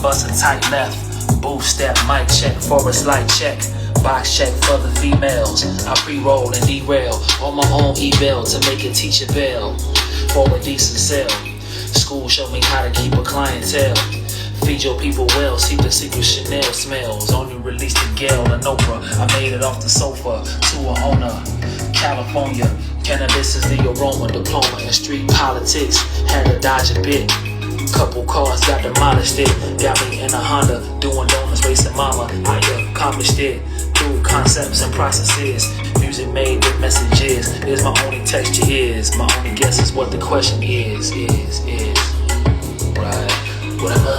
bust a tight left. Booth step, mic check for a slight check. Box check for the females. I pre-roll and derail on my own email to make a teacher bail for a decent sale. School showed me how to keep a clientele. Feed your people well, see the secret Chanel smells. Only released to Gail and Oprah. I made it off the sofa to a owner. California, cannabis is the aroma. Diploma in street politics, had to dodge a bit. Couple cars got demolished it. Got me in a Honda, doing donuts, racing mama. I accomplished it through concepts and processes. Music made with messages. Is my only texture is. My only guess is what the question is. Right. What am I?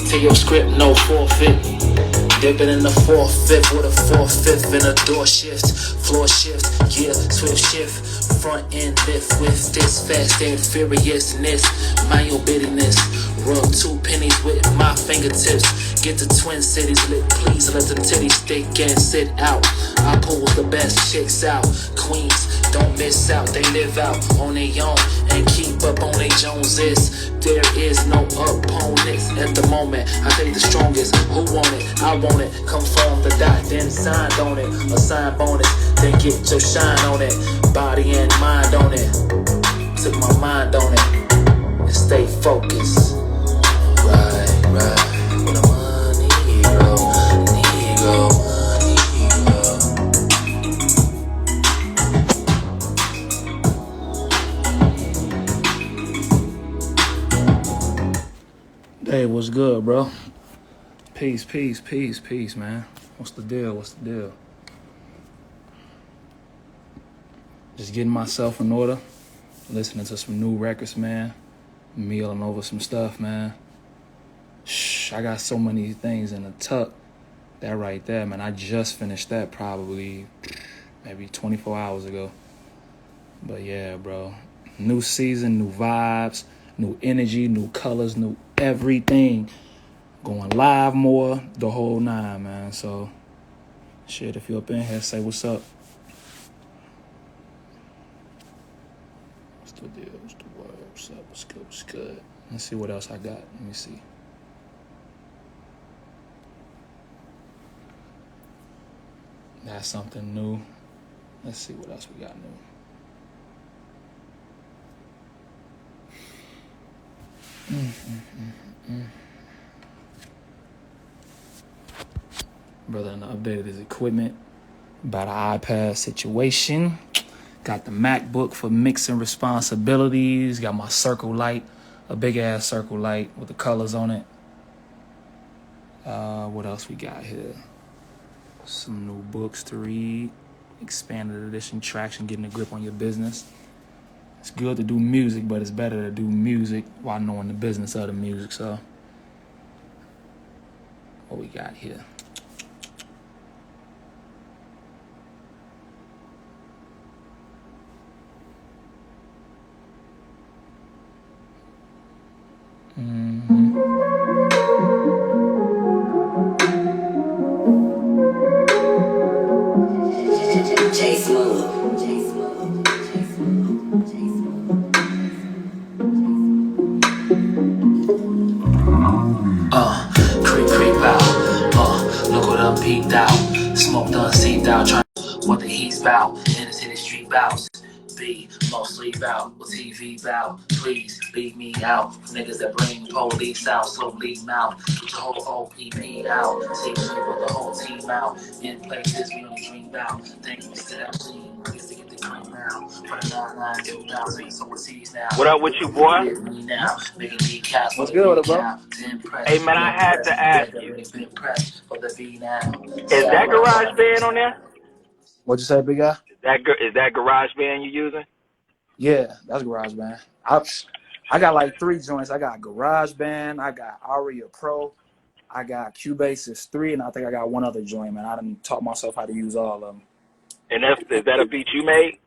To your script, no forfeit. Dipping in the 4/5 with a 4/5 in a door shift, floor shift, yeah, swift shift, front end lift with this fast and furiousness, my own bitterness. Rub 2 pennies with my fingertips. Get the Twin Cities lit, please let the titties stick and sit out. I pull the best chicks out, queens. Don't miss out, they live out on their own and keep up on their Joneses. There is no opponents at the moment. I take the strongest. Who want it? I want it. Conform the dot, then sign on it. A sign bonus, then get your shine on it. Body and mind on it. Took my mind on it and stay focused. Right. What am I, Negro? Hey, what's good, bro? Peace, man. What's the deal? Just getting myself in order. Listening to some new records, man. Mealing over some stuff, man. I got so many things in the tuck. That right there, man. I just finished that probably maybe 24 hours ago. But yeah, bro. New season, new vibes, new energy, new colors, new everything. Going live more, the whole nine, man. So, shit, if you're up in here, say what's up. What's the deal? What's the word? What's up? What's good? Let's see what else I got. Let me see. That's something new. Let's see what else we got new. Brother done updated his equipment about an iPad situation. Got the MacBook for mixing responsibilities. Got my circle light, a big ass circle light with the colors on it. What else we got here? Some new books to read. Expanded edition, Traction, Getting a Grip on Your Business. It's good to do music, but it's better to do music while knowing the business of the music. So, what we got here? Creep out. Look what I'm peeped out. Smoke done seeped out. Trying what the heat's bout. In the city street bouts. B, mostly bout. With TV bout. Please leave me out. Niggas that bring police out. Slowly mouth. Get your whole OPP out. See me with the whole team out. In places we only dream about. Things we said I've seen. Used to get the cream now. For the 99 2000. So it's seas now. What up with you, boy? What's good with it, bro? Hey, man, I had to ask you. Is that GarageBand on there? What'd you say, big guy? Is that GarageBand you using? Yeah, that's GarageBand. I got like 3 joints. I got GarageBand, I got Aria Pro, I got Cubase 3, and I think I got one other joint, man. I done taught myself how to use all of them. And is that a beat you made?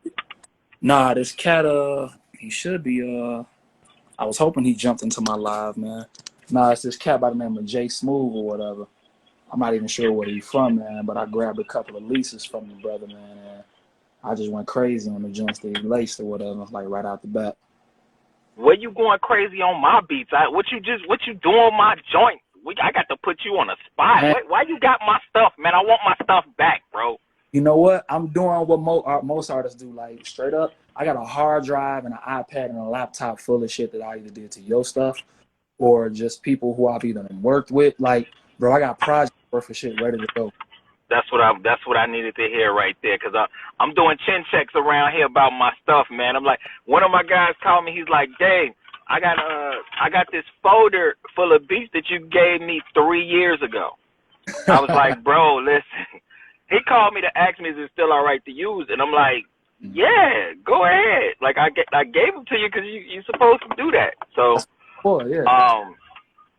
Nah, this cat, he should be, I was hoping he jumped into my live, man. Nah, it's this cat by the name of Jay Smooth or whatever. I'm not even sure where he's from, man, but I grabbed a couple of leases from the brother, man, and I just went crazy on the joints that he laced or whatever, like right out the bat. Where you going crazy on my beats? What you doing on my joint? I got to put you on a spot. Man, Why you got my stuff, man? I want my stuff back, bro. you know what? I'm doing what most artists do, like straight up. I got a hard drive and an iPad and a laptop full of shit that I either did to your stuff or just people who I've either worked with. Like, bro, I got projects worth of shit ready to go. That's what I needed to hear right there, cause I'm doing chin checks around here about my stuff, man. I'm like, one of my guys called me. He's like, "Dang, I got this folder full of beats that you gave me 3 years ago." I was like, "Bro, listen." He called me to ask me, "Is it still all right to use?" And I'm like, "Yeah, go ahead." Like I gave them to you because you're supposed to do that. So, That's cool, yeah.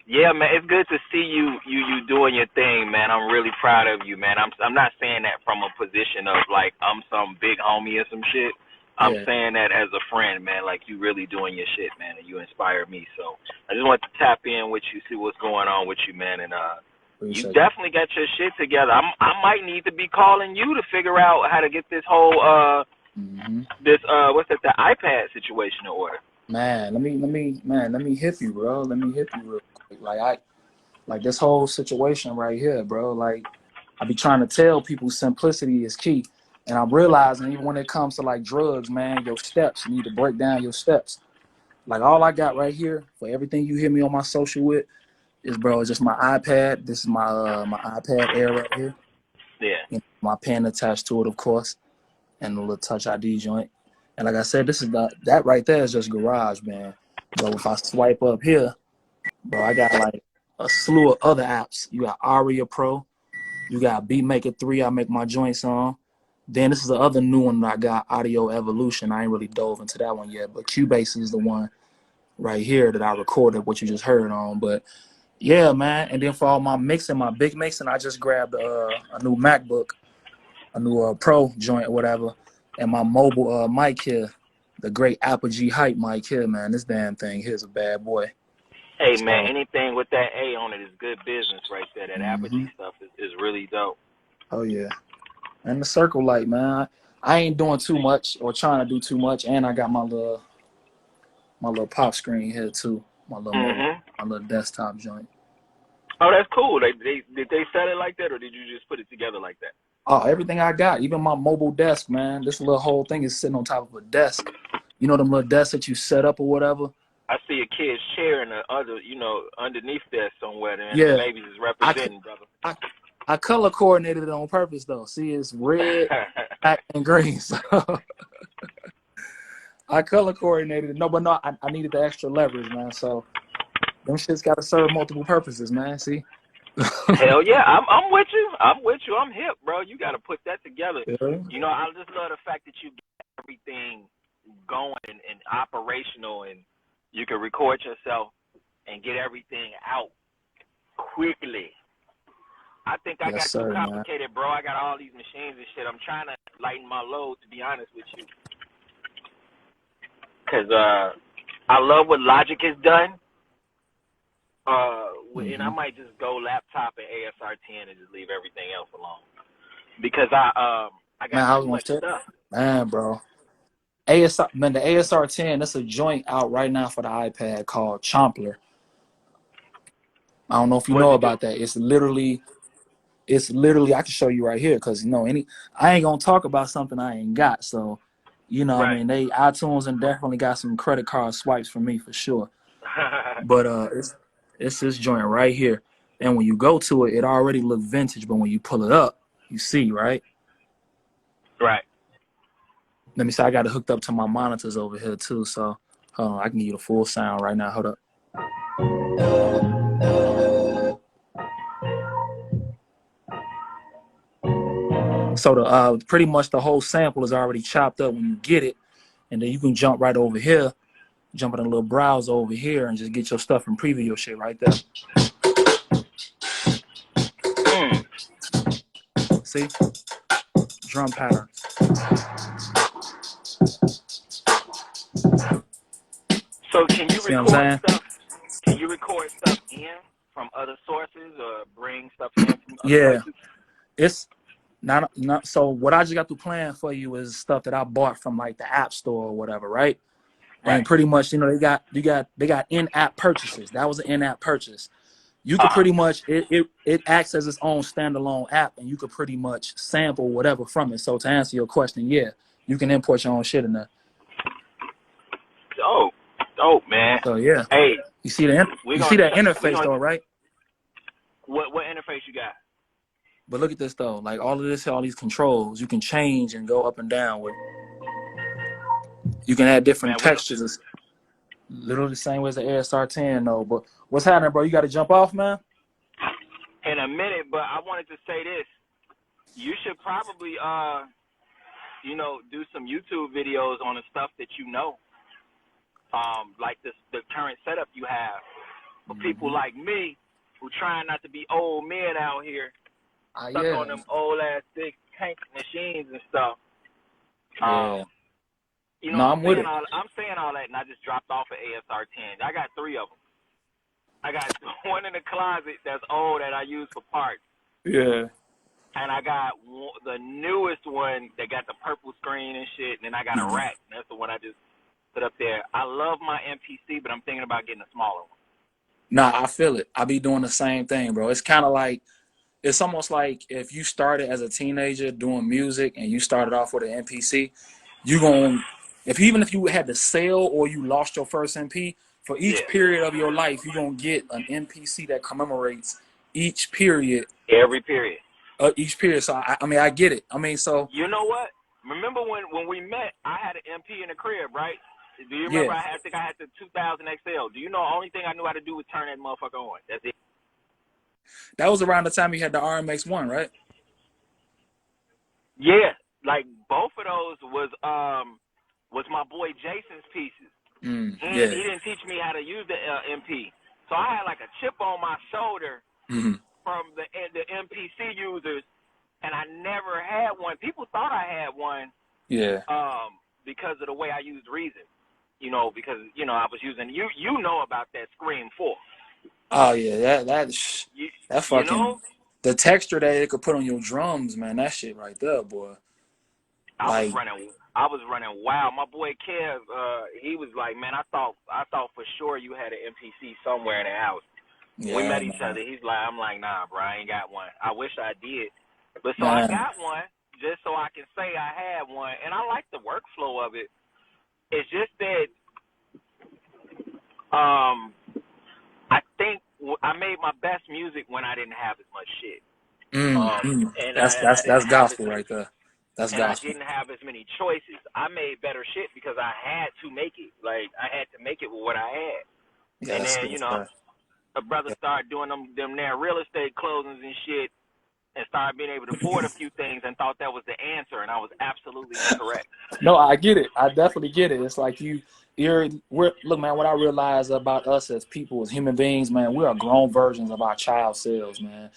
Yeah, man, it's good to see you doing your thing, man. I'm really proud of you, man. I'm not saying that from a position of like I'm some big homie or some shit. I'm saying that as a friend, man. Like you really doing your shit, man, and you inspire me. So I just want to tap in with you, see what's going on with you, man, and you definitely got your shit together. I might need to be calling you to figure out how to get this whole what's that, the iPad situation in order. Man, let me hip you, bro. Let me hip you real quick. Like this whole situation right here, bro. Like I be trying to tell people simplicity is key. And I'm realizing even when it comes to like drugs, man, your steps, you need to break down your steps. Like all I got right here for everything you hear me on my social with is, bro, it's just my iPad. This is my my iPad Air right here. Yeah. You know, my pen attached to it, of course, and a little Touch ID joint. And like I said, this is that right there is just garage, man. But if I swipe up here, bro, I got like a slew of other apps. You got Aria Pro, you got Beatmaker 3, I make my joints on. Then this is the other new one that I got, Audio Evolution. I ain't really dove into that one yet, but Cubase is the one right here that I recorded what you just heard on. But yeah, man. And then for all my mixing, my big mixing, I just grabbed a new MacBook, a new Pro joint or whatever, and my mobile mic here, the great Apogee Hype mic here, man. This damn thing here's a bad boy. Hey, So, man, anything with that A on it is good business right there. That Apogee stuff is really dope. Oh, yeah. And the circle light, man. I ain't doing too much or trying to do too much, and I got my little pop screen here too, my little desktop joint. Oh, that's cool. Did they sell it like that, or did you just put it together like that? Oh, everything I got, even my mobile desk, man. This little whole thing is sitting on top of a desk. You know them little desks that you set up or whatever? I see a kid's chair in the other, underneath there somewhere. And yeah. The babies is representing, brother. I color coordinated it on purpose, though. See, it's red, black, and green. So I color coordinated it. No, I needed the extra leverage, man. So them shits got to serve multiple purposes, man. See? Hell yeah, I'm with you. I'm hip, bro. You got to put that together. Yeah. I just love the fact that you get everything going and operational, and you can record yourself and get everything out quickly. I think I got too complicated, man. Bro. I got all these machines and shit. I'm trying to lighten my load, to be honest with you. Because I love what Logic has done. And I might just go laptop and ASR 10 and just leave everything else alone. Because I got too much stuff. Man, bro. The ASR 10, that's a joint out right now for the iPad called Chompler. I don't know if you know about that. It's literally I can show you right here because I ain't gonna talk about something I ain't got. So, right. I mean, iTunes and definitely got some credit card swipes for me for sure. But it's this joint right here. And when you go to it, it already look vintage, but when you pull it up, you see, right? Right. Let me see, I got it hooked up to my monitors over here too, so I can give you the full sound right now. Hold up. So pretty much the whole sample is already chopped up when you get it, and then you can jump right over here, jump in a little browser over here, and just get your stuff and preview your shit right there. See? Drum pattern. So can you see what I'm saying? Can you record stuff in from other sources or bring stuff in from other Yeah, places? it's not. So what I just got to plan for you is stuff that I bought from like the App Store or whatever, right? Right. And pretty much, they got in-app purchases. That was an in-app purchase. You could pretty much it acts as its own standalone app, and you could pretty much sample whatever from it. So to answer your question, yeah, you can import your own shit in there. Dope, man. So yeah, Hey, you see that interface though, right? What interface you got? But look at this though, like all these controls, you can change and go up and down with. You can add different textures. Literally the same way as the ASR 10 though. But what's happening, bro? You got to jump off, man. In a minute, but I wanted to say this. You should probably do some YouTube videos on the stuff that you know. Like the current setup you have. For people like me who trying not to be old men out here stuck on them old ass big tank machines and stuff. Yeah. I'm saying all that, and I just dropped off an ASR 10. I got 3 of them. I got one in the closet that's old that I use for parts. Yeah. And I got the newest one that got the purple screen and shit, and then I got a rack. And that's the one I just put up there. I love my MPC, but I'm thinking about getting a smaller one. Nah, I feel it. I be doing the same thing, bro. It's kind of like, it's almost like if you started as a teenager doing music and you started off with an MPC, even if you had to sell or you lost your first MP, for each period of your life, you're going to get an MPC that commemorates each period. Every period. Each period. So, I get it. So. You know what? Remember when we met, I had an MP in the crib, right? Do you remember? I think I had the 2000 XL. Do you know the only thing I knew how to do was turn that motherfucker on? That's it. That was around the time you had the RMX-1, right? Yeah, like both of those was my boy Jason's pieces. He didn't teach me how to use the MP, so I had like a chip on my shoulder from the MPC users, and I never had one. People thought I had one. Yeah. Because of the way I used Reason, because I was using you know about that Scream 4. Oh yeah, that fucking the texture that it could put on your drums, man. That shit right there, boy. I was running wild. My boy Kev, he was like, man, I thought for sure you had an MPC somewhere in the house. Yeah, we met each other. I'm like, nah, bro, I ain't got one. I wish I did, but so I got one just so I can say I had one, and I like the workflow of it. It's just that, I think I made my best music when I didn't have as much shit. And that's gospel right there. That's gospel. I didn't have as many choices. I made better shit because I had to make it. Like, I had to make it with what I had. Yeah, and then, a brother started doing them there real estate closings and shit and started being able to afford a few things and thought that was the answer, and I was absolutely incorrect. No, I get it. I definitely get it. It's like look, man, what I realize about us as people, as human beings, man, we are grown versions of our child selves, man.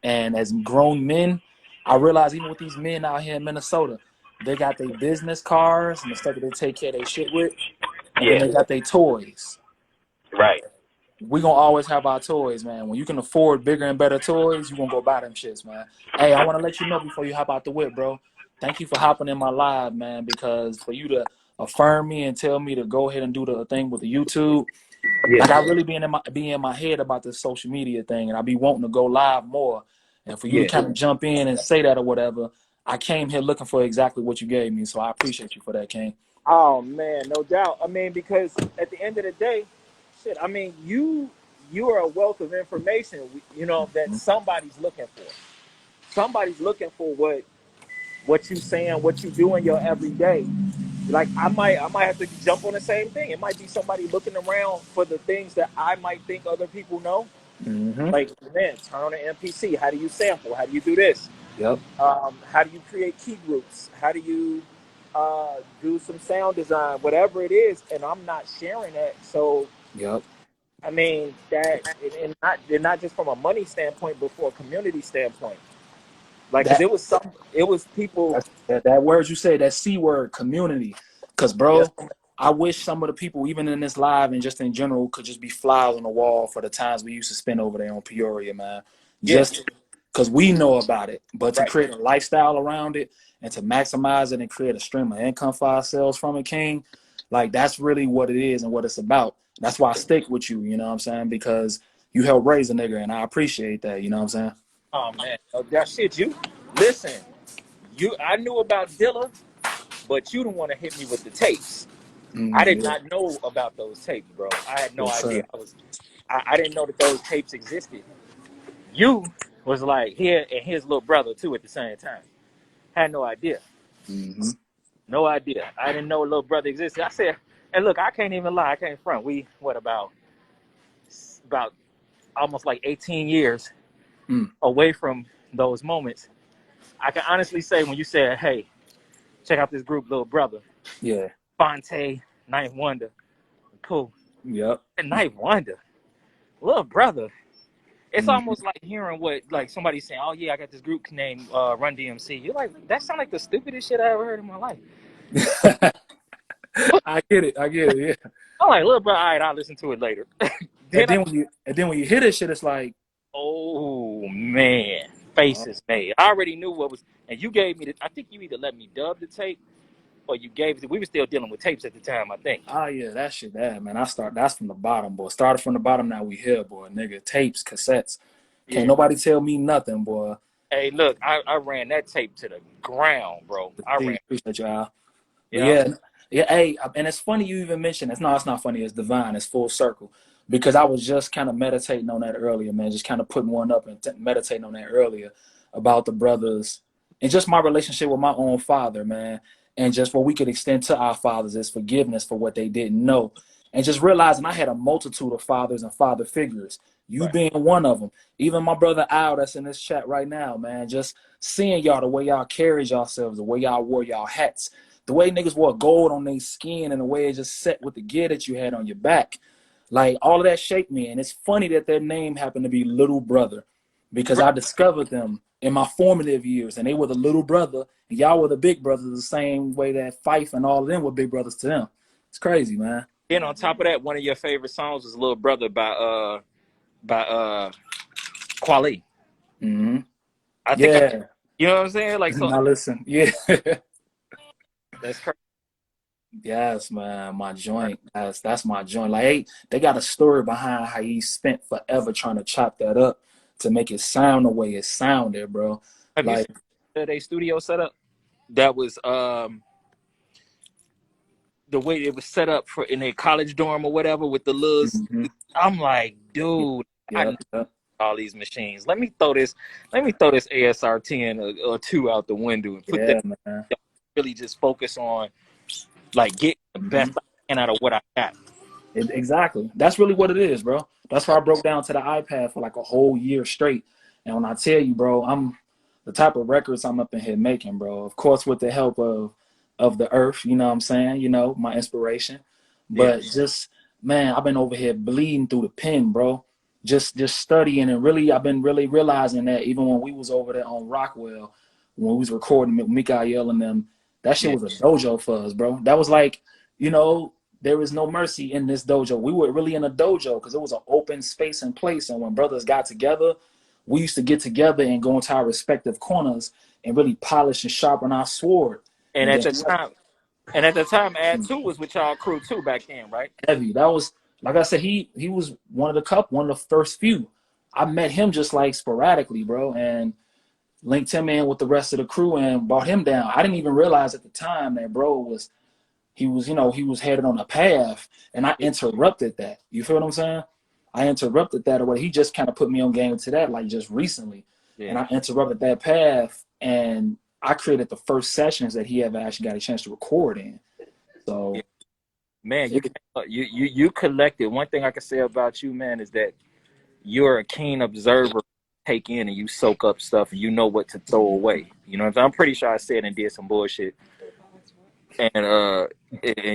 And as grown men, I realize even with these men out here in Minnesota, they got their business cars and the stuff that they take care of their shit with, and then they got their toys. Right. We gonna always have our toys, man. When you can afford bigger and better toys, you gonna go buy them shits, man. Hey, I want to let you know before you hop out the whip, bro. Thank you for hopping in my live, man, because for you to affirm me and tell me to go ahead and do the thing with the YouTube, like I really be in my head about this social media thing, and I be wanting to go live more. And for you to kind of jump in and say that or whatever, I came here looking for exactly what you gave me, so I appreciate you for that, King. Oh man, no doubt. Because at the end of the day, shit, you are a wealth of information, that somebody's looking for. Somebody's looking for what you saying, what you do in your everyday. Like I might have to jump on the same thing. It might be somebody looking around for the things that I might think other people know. Like, man, turn on an MPC. How do you sample? How do you do this? Yep. How do you create key groups? How do you do some sound design? Whatever it is, and I'm not sharing that. So, yep. That, and not just from a money standpoint, but for a community standpoint. Like, cause it was people. That word you said, that C word, community. Cause bro, I wish some of the people, even in this live and just in general, could just be flies on the wall for the times we used to spend over there on Peoria, man. Yeah, Just because we know about it, but to right. create a lifestyle around it and to maximize it and create a stream of income for ourselves from it, King, like that's really what it is and what it's about. That's why I stick with you, you know what I'm saying? Because you helped raise a nigga, and I appreciate that, you know what I'm saying? Oh man, oh, that shit. You listen. I knew about Dilla, but you didn't want to hit me with the tapes. I did Yeah, not know about those tapes, bro. I had no yes, idea. sir. I didn't know that those tapes existed. You was like here and his little brother too at the same time. Had no idea. Mm-hmm. No idea. I didn't know a little brother existed. I said, and look, I can't even lie. I can't front. We what about almost like 18 years Mm. away from those moments. I can honestly say when you said, "Hey, check out this group, little brother, Yeah. Fonte, Ninth Wonder, cool." Yep. And Ninth Wonder, little brother. It's Mm-hmm. almost like hearing what like somebody saying, "Oh yeah, I got this group named Run DMC." You're like, that sounds like the stupidest shit I ever heard in my life. I get it. I get it. Yeah. I'm like, little brother, all right, I'll listen to it later. And then I, then when you hear this shit, it's like, oh man, oh, faces made. I already knew what was, and you gave me the. I think you either let me dub the tape or you gave it. We were still dealing with tapes at the time, I think. oh yeah, that shit, that man. That's from the bottom, boy. Started from the bottom. Now we here, boy. Nigga, tapes, cassettes. Can't Yeah. nobody tell me nothing, boy. Hey, look, I ran that tape to the ground, bro. I ran. Appreciate y'all. But Yeah. yeah, yeah. Hey, and it's funny you even mentioned it's not funny. It's divine. It's full circle because I was just kind of meditating on that earlier, man. Just kind of putting one up and meditating on that earlier about the brothers and just my relationship with my own father, man. And just what we could extend to our fathers is forgiveness for what they didn't know. And just realizing I had a multitude of fathers and father figures, you Right. being one of them. Even my brother Al, that's in this chat right now, man. Just seeing y'all, the way y'all carried yourselves, the way y'all wore y'all hats, the way niggas wore gold on their skin, and the way it just set with the gear that you had on your back. Like, all of that shaped me. And it's funny that their name happened to be Little Brother because Right. I discovered them in my formative years, and they were the little brother, and y'all were the big brothers the same way that Fife and all of them were big brothers to them. It's crazy, man. Then on top of that, one of your favorite songs was "Little Brother" by Kweli. Mm-hmm. I think Yeah. you know what I'm saying. Like so, Now listen. Yeah. that's crazy. Yes, man, my joint. That's my joint. Like, hey, they got a story behind how he spent forever trying to chop that up to make it sound the way it sounded, bro. Have you Like, seen their studio setup? That was the way it was set up for in a college dorm or whatever with the little. mm-hmm. I'm like, dude, I Yep, need yep. all these machines. Let me throw this ASR 10 or 2 out the window and put that. Yeah, man. Really just focus on like getting the Mm-hmm. best I can out of what I got. Exactly. That's really what it is, bro. That's why I broke down to the iPad for like a whole year straight. And when I tell you, bro, I'm the type of records I'm up in here making, bro. Of course, with the help of the earth, you know what I'm saying? You know, my inspiration. Yeah, But just man, I've been over here bleeding through the pen, bro. Just studying and really I've been really realizing that even when we was over there on Rockwell, when we was recording with Mikael and them, that shit yeah, was a dojo for us, bro. That was like, you know, there is no mercy in this dojo. We were really in a dojo because it was an open space and place. And when brothers got together, we used to get together and go into our respective corners and really polish and sharpen our sword. and And at then the time, Ad 2 was with y'all crew too back then, right? heavy. That was like I said, he was one of the first few. I met him just like sporadically, bro, and linked him in with the rest of the crew and brought him down. I didn't even realize at the time that bro was he was headed on a path, and I Yeah, interrupted that. You feel what I'm saying? I interrupted that, or he just kind of put me on game to that, like just recently, and yeah, I interrupted that path, and I created the first sessions that he ever actually got a chance to record in. yeah. So, Man, it, you collected. One thing I can say about you, man, is that you're a keen observer, take in and you soak up stuff and you know what to throw away. You know what I'm saying? I'm pretty sure I said and did some bullshit. And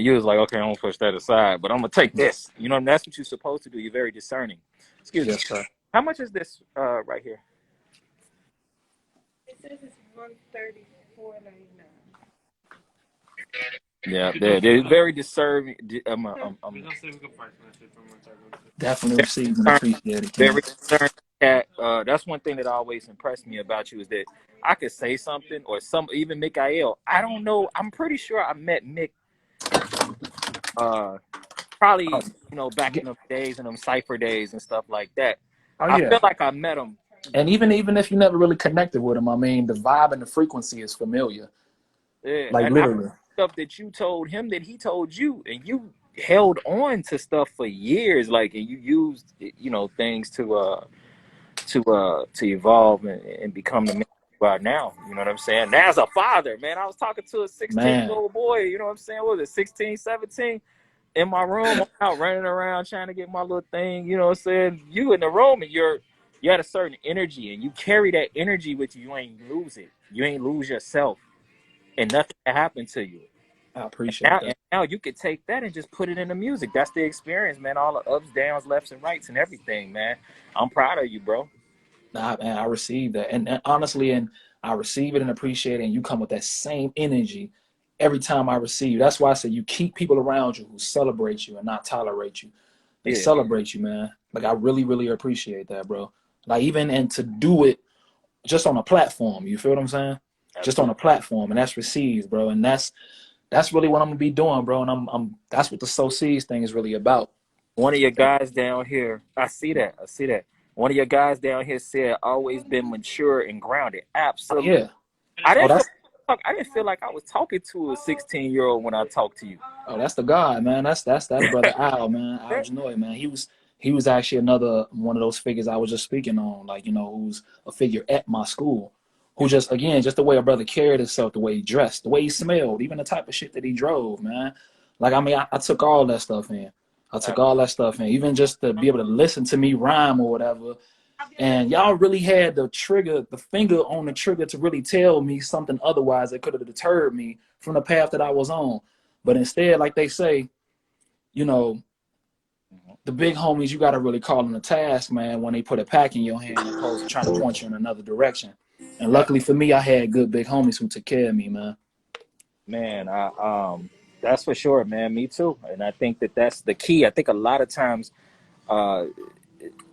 you was like, okay, I'm gonna push that aside, but I'm gonna take this. You know, and that's what you're supposed to do. You're very discerning. Excuse me. yes, sir. How much is this right here? It says it's 134.99. Yeah, they're very deserving. Definitely received and appreciated, King. Very concerned cat. That's one thing that always impressed me about you is that I could say something or even Mikael. I don't know. I'm pretty sure I met Mick. Probably back in the days and them cipher days and stuff like that. Oh I yeah. feel like I met him. And even if you never really connected with him, I mean, the vibe and the frequency is familiar. Yeah, Like and I literally. stuff that you told him that he told you, and you held on to stuff for years, like, and you used things to evolve and become the man you are now. You know what I'm saying? Now as a father, man, I was talking to a 16-year-old Man, boy, you know what I'm saying? What was it, 16, 17? In my room, I'm out running around trying to get my little thing, you know what I'm saying? You in the room and you had a certain energy and you carry that energy with you. You ain't lose it. You ain't lose yourself and nothing can happen to you. I appreciate that. And now you could take that and just put it into music. That's the experience, man. All the ups, downs, lefts, and rights and everything, man. I'm proud of you, bro. Nah, man, I received that. And honestly, and I receive it and appreciate it. And you come with that same energy every time I receive. That's why I say you keep people around you who celebrate you and not tolerate you. They Yeah. celebrate you, man. Like I really, really appreciate that, bro. Like even and to do it just on a platform, you feel what I'm saying? Just on Absolutely. a platform, and that's received, bro. And that's really what I'm gonna be doing, bro. And I'm that's what the Sow Seeds thing is really about. One of your guys down here, I see that. One of your guys down here said, "Always been mature and grounded." Oh Absolutely. yeah. I Oh didn't feel that's I didn't feel like I was talking to a 16-year-old when I talked to you. that's the God, man. That's that brother Al, man. Al Janoy, man. He was actually another one of those figures I was just speaking on, like, who's a figure at my school. Who just again, just the way a brother carried himself, the way he dressed, the way he smelled, even the type of shit that he drove, man. Like I mean, I took all that stuff in. I took all that stuff in. Even just to be able to listen to me rhyme or whatever. And y'all really had the finger on the trigger to really tell me something otherwise that could have deterred me from the path that I was on. But instead, like they say, you know, the big homies, you got to really call them the task, man, when they put a pack in your hand opposed to trying to point you in another direction. And luckily for me, I had good big homies who took care of me, man. Man, that's for sure, man. Me too. And I think that's the key. I think a lot of times,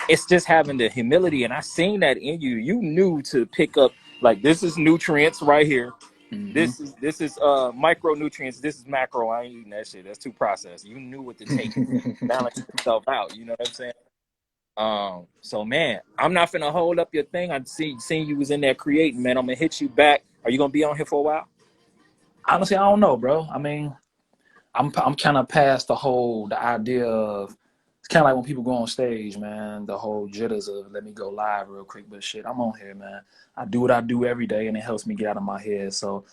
it's just having the humility, and I seen that in you. You knew to pick up, like, this is nutrients right here. Mm-hmm. This is micronutrients. This is macro. I ain't eating that shit. That's too processed. You knew what to take, balance yourself out. You know what I'm saying? So man, I'm not finna hold up your thing. I seen you was in there creating, man. I'm gonna hit you back. Are you gonna be on here for a while? Honestly, I don't know, bro. I mean, I'm kind of past the idea of it's kind of like when people go on stage, man. The whole jitters of let me go live real quick, but shit, I'm on here, man. I do what I do every day, and it helps me get out of my head. So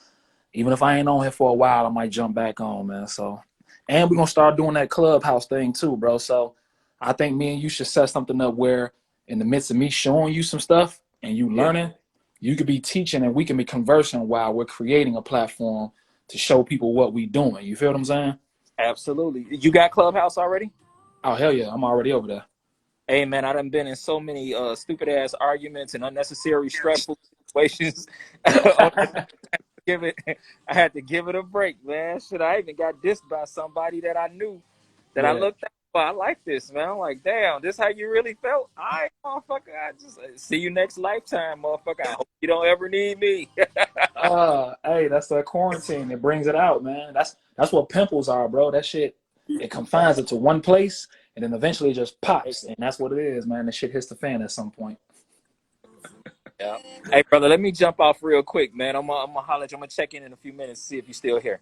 even if I ain't on here for a while, I might jump back on, man. So, and we're gonna start doing that clubhouse thing too, bro. So I think me and you should set something up where in the midst of me showing you some stuff and you Yeah, learning, you could be teaching and we can be conversing while we're creating a platform to show people what we doing. You feel what I'm saying? absolutely. You got Clubhouse already? Oh hell yeah, I'm already over there. Hey man, I done been in so many stupid ass arguments and unnecessary stressful situations. I had to give it a break, man. Shit, I even got dissed by somebody that I knew that I Yeah. looked at. Well, I like this, man. I'm like, damn, this how you really felt? All right, motherfucker. I just see you next lifetime, motherfucker. I hope you don't ever need me. Hey, that's the quarantine. It brings it out, man. That's what pimples are, bro. That shit, it confines it to one place, and then eventually it just pops, and that's what it is, man. The shit hits the fan at some point. Yeah. Hey, brother, let me jump off real quick, man. I'm gonna holler at you. I'm gonna check in a few minutes, see if you're still here.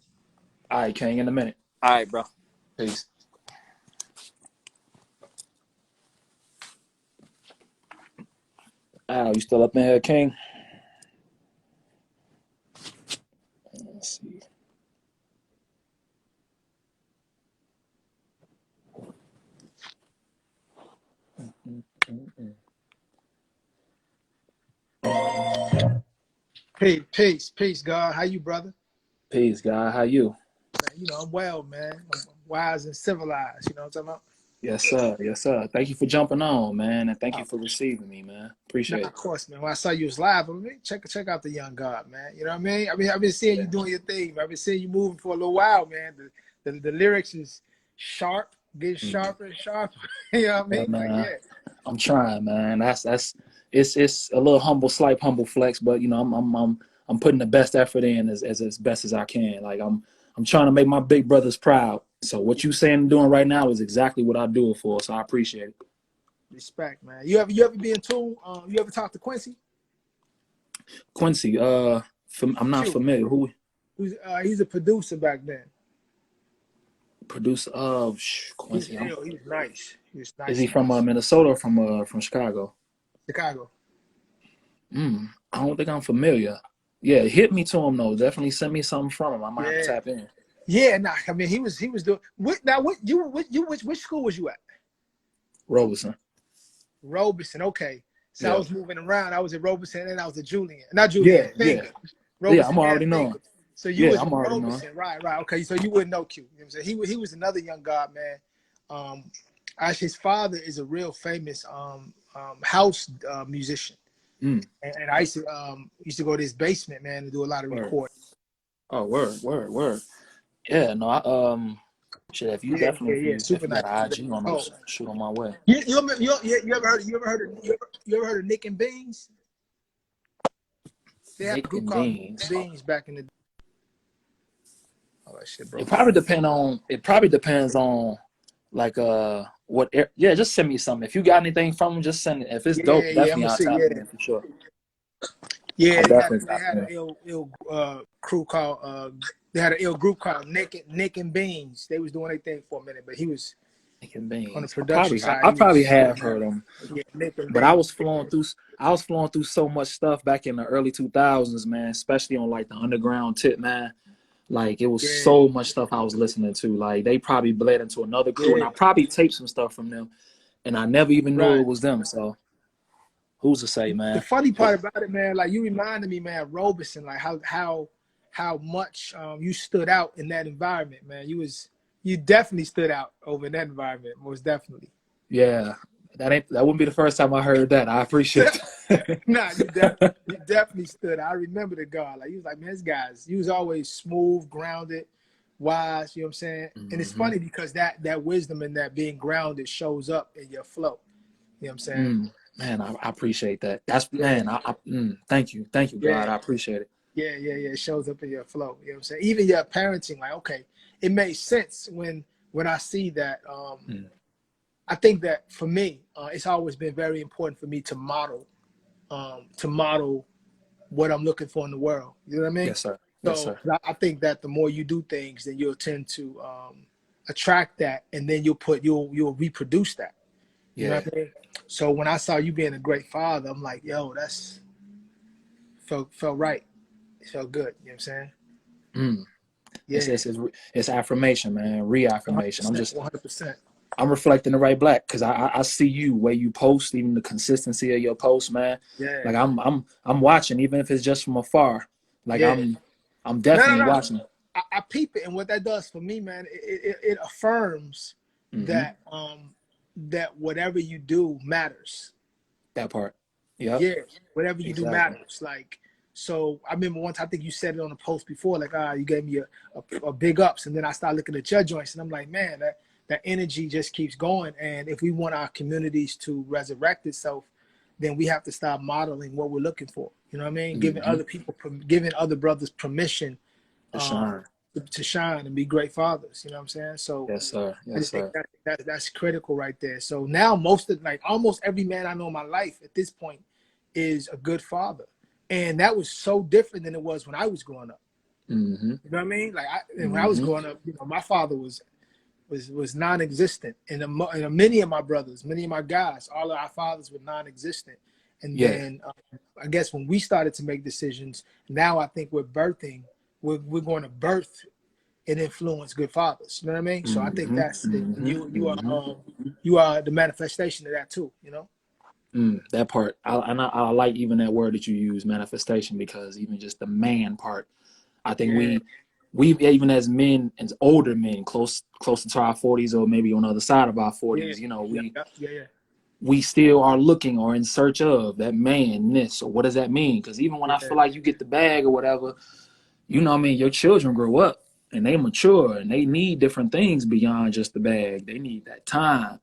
All right, King, in a minute. All right, bro. Peace. Al, you still up in here, King? Let's see. Peace, God. How you, brother? Peace, guy. How you? Man, I'm well, man. I'm wise and civilized. You know what I'm talking about? Yes, sir. Yes, sir. Thank you for jumping on, man, and thank Oh, you for receiving me, man. nah, Appreciate of it. course, man. When I saw you was live, I mean, check out the young God, man. You know what I mean? I mean, I've been seeing you doing your thing. I've been seeing you moving for a little while, man. The lyrics is sharp, getting Mm. sharper and sharper. You know what I Yeah, mean? Like, man. yeah. I'm trying, man. That's it's a little slight humble flex, but you know, I'm putting the best effort in as best as I can. Like I'm trying to make my big brothers proud. So what you saying and doing right now is exactly what I do it for. So I appreciate it. Respect, man. You ever be in tune? You ever talk to Quincy? Quincy, I'm not Q. familiar. Who He's a producer back then. producer of He's Quincy? ill. He was nice. He was Is nice, he from nice. Minnesota or from Chicago? Chicago. I don't think I'm familiar. Yeah, hit me to him though. Definitely send me something from him. I might have to Yeah. tap in. Yeah, nah. I mean, he was doing. Which school was you at? Robeson. Robeson. Okay. So I Yeah. was moving around. I was at Robeson and I was at Julian. Not Julian. Yeah, yeah. Finger. Yeah, Robeson I'm and already knowing. Finger. So you Yeah, was I'm in already knowing. Robeson, right? Right. Okay. So you wouldn't know Q. You know what I'm saying? He was another young God, man. Actually, his father is a real famous house musician, Mm, and I used to go to his basement, man, and do a lot of word. recording. Oh, word. Yeah, no, shit, if you Yeah, definitely yeah, yeah. if Super you nice. got an IG on Oh, those, shoot on my way. you ever heard of Nick and Beans? They had a Nick group and called Beans. Beans back in the. Oh, that shit It broke up. probably depends on like yeah, just send me something. If you got anything from them, just send it. If it's Yeah, dope, yeah. I'm definitely gonna I'll see. tap Yeah, in for sure. yeah. I'll definitely They tap had an in. ill crew called they had an ill group called Nick and Beans. They was doing their thing for a minute, but he was Nick and on the Beans. production side. I He probably was have heard them. yeah, Nick and But Beans. I was flowing through so much stuff back in the early 2000s, man, especially on like the underground tip, man. Like it was Yeah, so much stuff I was listening to. Like they probably bled into another crew, and yeah. I probably taped some stuff from them, and I never even knew Right. it was them. So who's to say, The man? funny part about it, man, like you reminded me, man, of Robeson, like how much you stood out in that environment, man. You definitely stood out over in that environment, most definitely. Yeah, that wouldn't be the first time I heard that. I appreciate it. Nah, you definitely stood out. I remember the guy. Like he was like, man, this guy's he was always smooth, grounded, wise, you know what I'm saying? And it's hmm funny because that wisdom and that being grounded shows up in your flow. You know what I'm saying? Man, I appreciate that. That's Yeah, man. Thank you, yeah. God. I appreciate it. Yeah. It shows up in your flow. You know what I'm saying? Even your parenting, like, okay, it makes sense when I see that. Mm. I think that for me, it's always been very important for me to model what I'm looking for in the world. You know what I mean? Yes, sir. Yes, So sir. I think that the more you do things, then you'll tend to attract that, and then you'll reproduce that. You know Yeah. what I mean? So when I saw you being a great father, I'm like, yo, that's felt right. It felt good. You know what I'm saying? Mm. It's, Yeah. it's it's it's affirmation, man. Reaffirmation. 100%. 100%. I'm reflecting the right black because I see you where you post, even the consistency of your post, man. Yeah. Like I'm watching, even if it's just from afar. Like Yeah. I'm No. definitely watching. I peep it, and what that does for me, man, it affirms Mm-hmm. that whatever you do matters. That part. Yep. Yeah, whatever you do Exactly. matters. Like, so I remember once I think you said it on a post before, like, you gave me a big ups, and then I started looking at your joints, and I'm like, man, that energy just keeps going. And if we want our communities to resurrect itself, then we have to start modeling what we're looking for. You know what I mean? Mm-hmm. Giving other brothers permission To um, shine. to shine and be great fathers. You know what I'm saying? So Yes, sir. I Yes, just think sir. that's critical right there. So now almost every man I know in my life at this point is a good father, and that was so different than it was when I was growing up. Mm-hmm. You know what I mean? Like when I was Mm-hmm. growing up, my father was non-existent, and many of my brothers, many of my guys, all of our fathers were non-existent. And Yeah. then I guess when we started to make decisions, now I think we're going to birth and influence good fathers. You know what I mean? So I think Mm-hmm. that's Mm-hmm. Mm-hmm. you are the manifestation of that too. You know? That part. I like even that word that you use, manifestation, because even just the man part. I think Yeah. we even as men, as older men, closer to our 40s or maybe on the other side of our 40s, you know, we still are looking or in search of that manness, or what does that mean? Because even when I feel like you get the bag or whatever, you know what I mean, your children grow up and they mature and they need different things beyond just the bag. They need that time.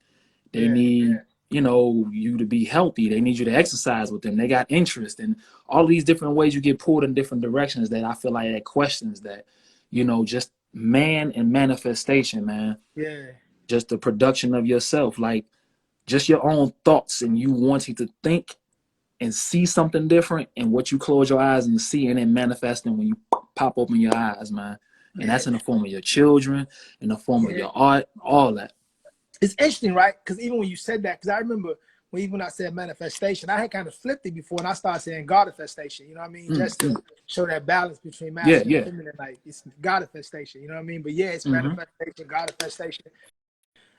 They need, you know, you to be healthy. They need you to exercise with them. They got interest and all these different ways you get pulled in different directions that I feel like that questions that, you know, just man and manifestation, man. Yeah. Just the production of yourself, like just your own thoughts and you wanting to think and see something different and what you close your eyes and see and then manifesting when you pop open your eyes, man. And that's in the form of your children, in the form of your art, all that. It's interesting, right? Because even when you said that, because I remember when I said manifestation, I had kind of flipped it before, and I started saying Godifestation. You know what I mean? Just to show that balance between masculine and feminine. Like it's Godifestation. You know what I mean? But yeah, it's manifestation, Godifestation.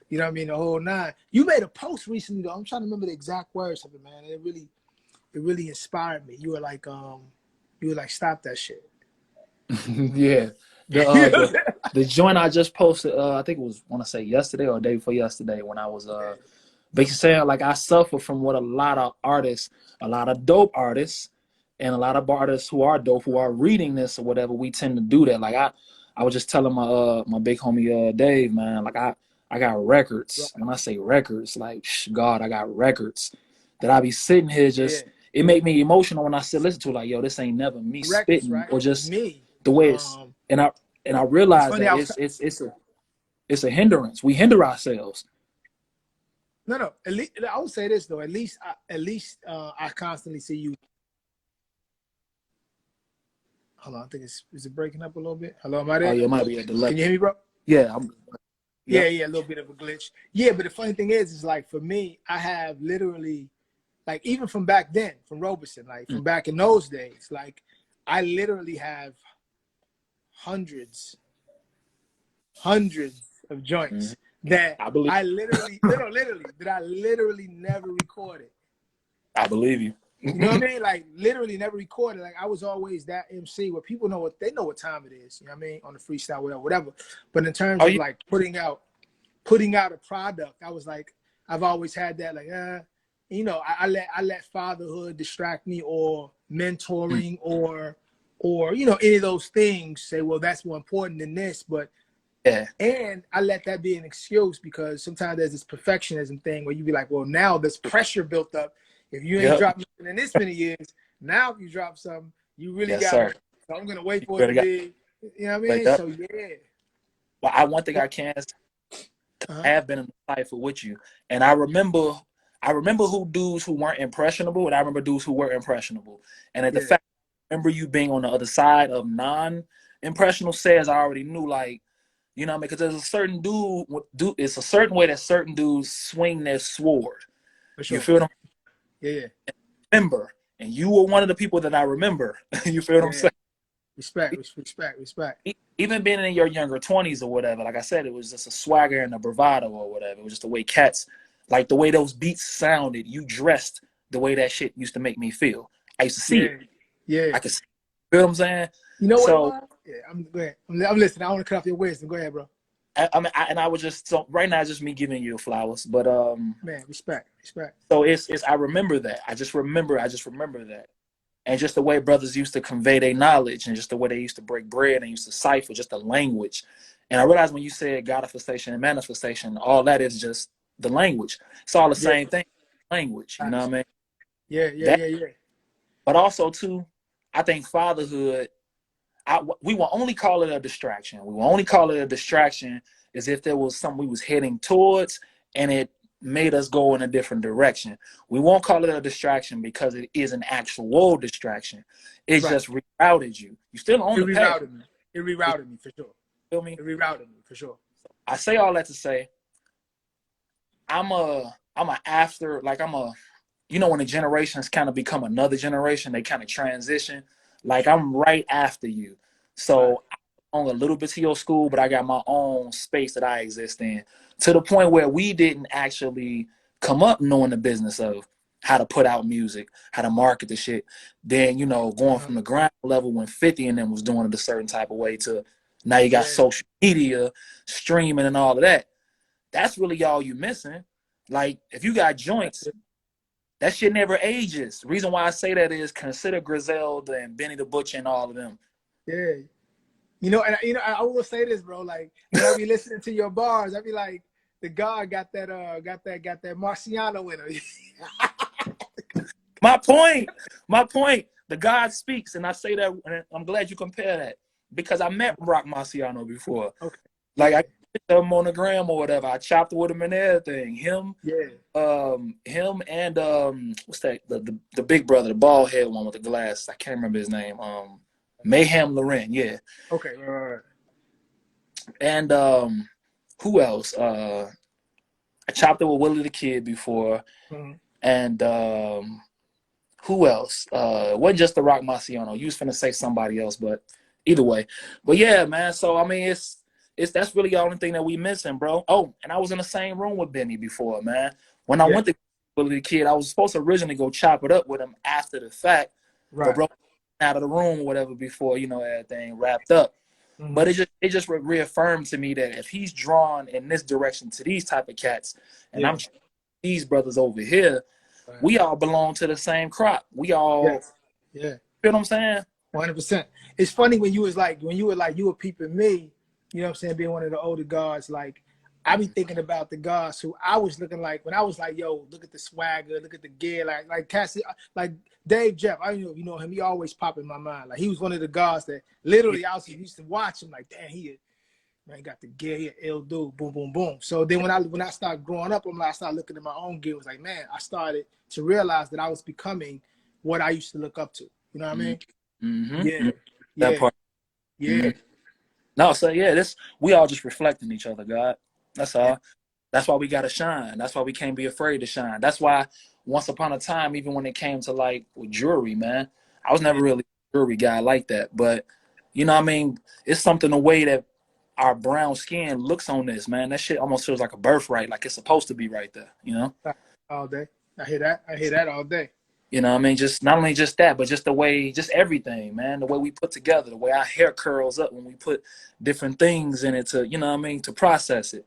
You know what I mean? The whole nine. You made a post recently, though. I'm trying to remember the exact words of it, man. And it really inspired me. You were like, stop that shit. Yeah. The joint I just posted, I think it was, I want to say yesterday or the day before yesterday, when I was basically saying like I suffer from what a lot of artists, a lot of dope artists, and a lot of artists who are dope, who are reading this or whatever, we tend to do that. Like I was just telling my big homie Dave, man, like I got records. When I say records, like God, I got records that I be sitting here just. It made me emotional when I still listen to it, like, yo, this ain't never me records, spitting, right? Or just me. The way it's and I realized that it's a hindrance. We hinder ourselves. No. At least I would say this though. At least I constantly see you. Hold on, I think is it breaking up a little bit? Hello, am I there? Oh yeah, it might be a delay. Can you hear me, bro? Yeah, yeah, a little bit of a glitch. Yeah, but the funny thing is like for me, I have literally, like even from back then, from Robeson, like from back in those days, like I literally have hundreds of joints that I literally never recorded. I believe you. You know what I mean? Like literally never recorded. Like I was always that MC where people know what time it is. You know what I mean? On the freestyle, whatever. But in terms of like putting out a product, I was like, I've always had that like, you know, I let fatherhood distract me, or mentoring, or you know, any of those things. Say, well, that's more important than this, but and I let that be an excuse because sometimes there's this perfectionism thing where you be like, well, now there's pressure built up. If you ain't dropped nothing in this many years, now if you drop something, you really got it. So I'm gonna wait for it to be, you know what I mean? So yeah. Well, one thing I can I have been in the cipher with you, and I remember who dudes who weren't impressionable, and I remember dudes who were impressionable. And at the fact, I remember you being on the other side of non-impressionable says I already knew, like, you know what I mean? Because there's a certain it's a certain way that certain dudes swing their sword. For sure. You feel what I'm saying? Yeah. Remember, and you were one of the people that I remember. You feel what I'm saying? Respect. Even being in your younger 20s or whatever, like I said, it was just a swagger and a bravado or whatever. It was just the way cats, like the way those beats sounded. You dressed the way that shit used to make me feel. I used to see it. Yeah. I could see it. You feel what I'm saying? You know what? Go ahead. I'm listening. I don't want to cut off your wisdom. Go ahead, bro. I was just, so right now it's just me giving you flowers, but man, respect. So it's I remember that. I just remember that. And just the way brothers used to convey their knowledge, and just the way they used to break bread and used to cipher, just the language. And I realized when you said Godifestation and manifestation, all that is just the language. It's all the same thing, language. You know what I mean? Yeah. But also too, I think fatherhood, we will only call it a distraction. We will only call it a distraction as if there was something we was heading towards and it made us go in a different direction. We won't call it a distraction because it is an actual distraction. It just rerouted you. You still on the path. It rerouted me for sure. Feel me? It rerouted me for sure. I say all that to say, you know, when the generations kind of become another generation, they kind of transition. Like I'm right after you. So I belong a little bit to your school, but I got my own space that I exist in, to the point where we didn't actually come up knowing the business of how to put out music, how to market the shit. Then, you know, going from the ground level when 50 and them was doing it a certain type of way to Now you got Yeah. social media, streaming, and all of that. That's really all you missing. Like, if you got joints, that shit never ages. The reason why I say that is consider Griselda and Benny the Butcher and all of them. Yeah. You know, and I will say this, bro. Like when I be listening to your bars, I be like, the God got that Marciano in her. My point. The God speaks, and I say that, and I'm glad you compare that because I met Rock Marciano before. Okay. Like, Yeah. I put him on the gram or whatever. I chopped with him and everything. Him and what's that? The big brother, the bald head one with the glass. I can't remember his name. Mayhem Loren, yeah. Okay, right. And who else? I chopped it with Willie the Kid before, and who else? It wasn't just the Rock Marciano. You was finna say somebody else, but either way. But yeah, man. So I mean, it's that's really the only thing that we missing, bro. Oh, and I was in the same room with Benny before, man. When I went to Willie the Kid, I was supposed to originally go chop it up with him after the fact, but bro, out of the room or whatever before everything wrapped up. But it just reaffirmed to me that if he's drawn in this direction to these type of cats, and I'm these brothers over here, we all belong to the same crop. We all, you know what I'm saying? 100%. It's funny when you were peeping me, you know what I'm saying, being one of the older guards, like, I be thinking about the guards who I was looking like when I was like, yo, look at the swagger, look at the gear, like Cassie, like Dave Jeff. I don't know if you know him. He always pop in my mind. Like, he was one of the guards that literally I used to watch him. Like, damn, he got the gear. He ill dude. Boom, boom, boom. So then when I started growing up, I started looking at my own gear. It was like, man, I started to realize that I was becoming what I used to look up to. You know what I mean? Mm-hmm. Yeah. That part. Yeah. Mm-hmm. No, so yeah, we all just reflecting each other, God. That's all. That's why we gotta shine. That's why we can't be afraid to shine. That's why once upon a time, even when it came to like with jewelry, man, I was never really a jewelry guy like that. But you know what I mean? It's something the way that our brown skin looks on this, man. That shit almost feels like a birthright, like it's supposed to be right there, you know? All day. I hear that all day. You know what I mean? Just not only just that, but just the way, just everything, man. The way we put together, the way our hair curls up when we put different things in it to, you know what I mean, to process it.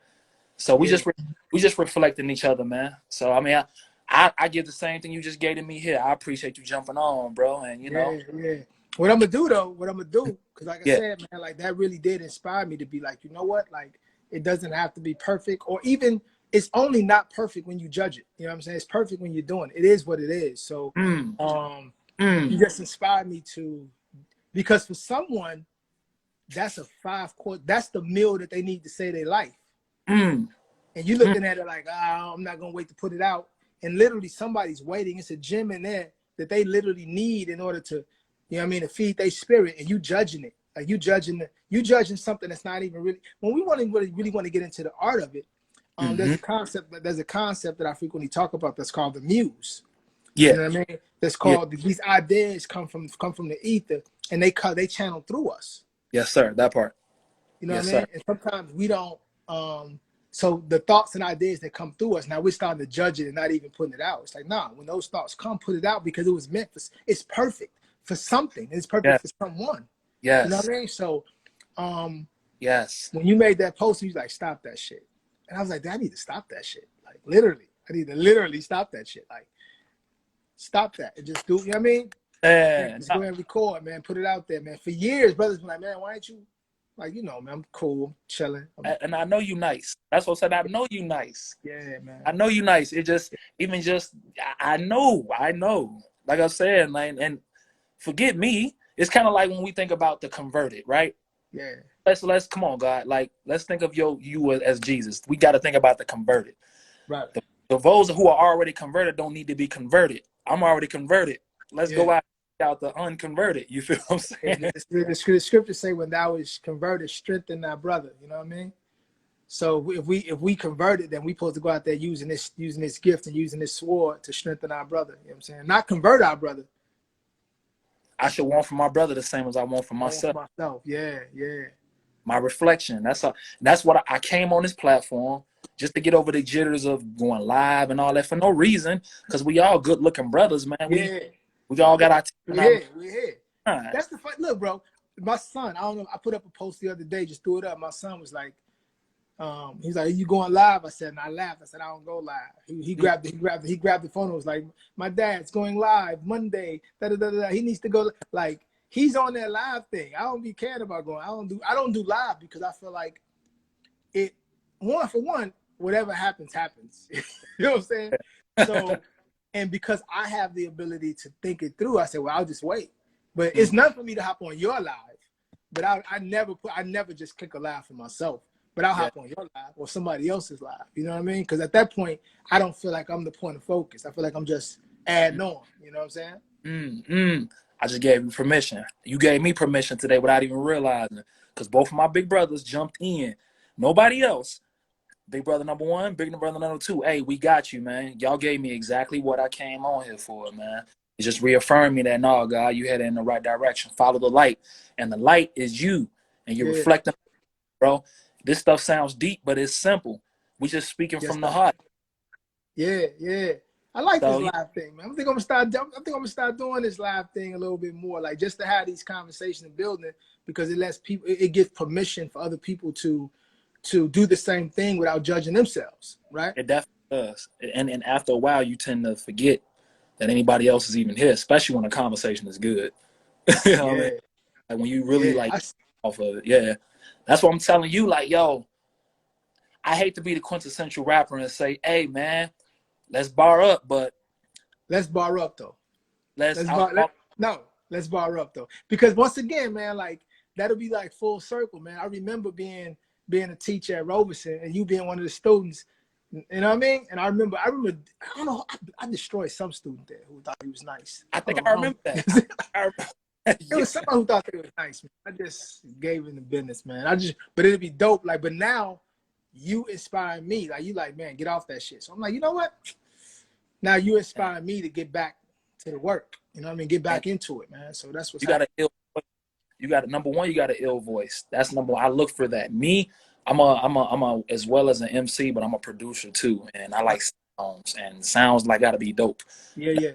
So we just reflecting each other, man. So I mean, I give the same thing you just gave to me here. I appreciate you jumping on, bro. And you know, What I'm gonna do, because like I said, man, like that really did inspire me to be like, you know what, like it doesn't have to be perfect, or even it's only not perfect when you judge it. You know what I'm saying? It's perfect when you're doing it. It is what it is. So you just inspired me to, because for someone, that's a 5-course, that's the meal that they need to say they life. And you looking at it like, I'm not gonna wait to put it out. And literally somebody's waiting. It's a gym in there that they literally need in order to, you know what I mean, to feed their spirit, and you judging it. Like you judging something that's not even really, when we really want to get into the art of it, there's a concept that I frequently talk about that's called the muse. You know what I mean? That's called these ideas come from the ether, and they channel through us. Yes, sir. That part. You know what I mean? And sometimes we don't. So the thoughts and ideas that come through us, now we're starting to judge it and not even putting it out. It's like, nah, when those thoughts come, put it out, because it was meant for. It's perfect for something. It's perfect for someone. Yes. You know what I mean? So, yes. When you made that post, you was like, stop that shit. And I was like, I need to stop that shit. Like literally, I need to literally stop that shit. Like, stop that and just do. You know what I mean? Just go ahead and record, man. Put it out there, man. For years, brothers been like, man, why ain't you? Like, you know, man, I'm cool, chilling. And I know you nice. That's what I said. I know you nice. Yeah, man. I know you nice. It just, I know. Like I said, man, and forget me. It's kind of like when we think about the converted, right? Yeah. Let's come on, God. Like, let's think of you as Jesus. We got to think about the converted. Right. The those who are already converted don't need to be converted. I'm already converted. Let's go out the unconverted. You feel what I'm saying? The scriptures say, when thou is converted, strengthen thy brother. You know what I mean? So if we converted, then we supposed to go out there using this gift and using this sword to strengthen our brother. You know what I'm saying? Not convert our brother. I should want for my brother the same as I want for myself. Yeah. My reflection. That's what I came on this platform just to get over the jitters of going live and all that for no reason, because we all good looking brothers, man. We all got our we're here. That's the fun. Look, bro. my son, I don't know. I put up a post the other day, just threw it up. My son was like, he's like, "Are you going live?" I said, and I laughed. I said, "I don't go live." He grabbed the phone and was like, "My dad's going live Monday. Da, da, da, da. He needs to go." Like, he's on that live thing. I don't be caring about going. I don't do live because I feel like it. For one, whatever happens, happens. You know what I'm saying? So, and because I have the ability to think it through, I said, "Well, I'll just wait." But it's not for me to hop on your live. But I never just click a live for myself. But I'll hop on your live or somebody else's live. You know what I mean? Because at that point, I don't feel like I'm the point of focus. I feel like I'm just adding on. You know what I'm saying? I just gave you permission. You gave me permission today without even realizing. Because both of my big brothers jumped in. Nobody else. Big brother number one, big brother number two. Hey, we got you, man. Y'all gave me exactly what I came on here for, man. It just reaffirmed me that, no, God, you headed in the right direction. Follow the light. And the light is you. And you're reflecting, bro. This stuff sounds deep, but it's simple. We just speaking from the heart. Yeah. I like this live thing, man. I think I'm gonna start doing this live thing a little bit more, like just to have these conversations and building it, because it lets people, it gives permission for other people to do the same thing without judging themselves, right? It definitely does. And after a while, you tend to forget that anybody else is even here, especially when the conversation is good. You know what I mean? Like when you really off of it. Yeah. That's what I'm telling you. Like, yo, I hate to be the quintessential rapper and say, hey, man, let's bar up, but let's bar up though. Let's bar up though. Because once again, man, like that'll be like full circle, man. I remember being a teacher at Robeson and you being one of the students. You know what I mean? And I remember, I don't know, I destroyed some student there who thought he was nice. I remember that. It was someone who thought they was nice, man. I just gave him the business, man. But it'd be dope. Like, but now you inspire me. Like, you like, man, get off that shit. So I'm like, you know what? Now you inspire me to get back to the work. You know what I mean? Get back into it, man. So that's what's happening. Number one, you got an ill voice. That's number one. I look for that. Me, I'm a as well as an MC, but I'm a producer too. And I like sounds, and sounds like gotta be dope. Yeah.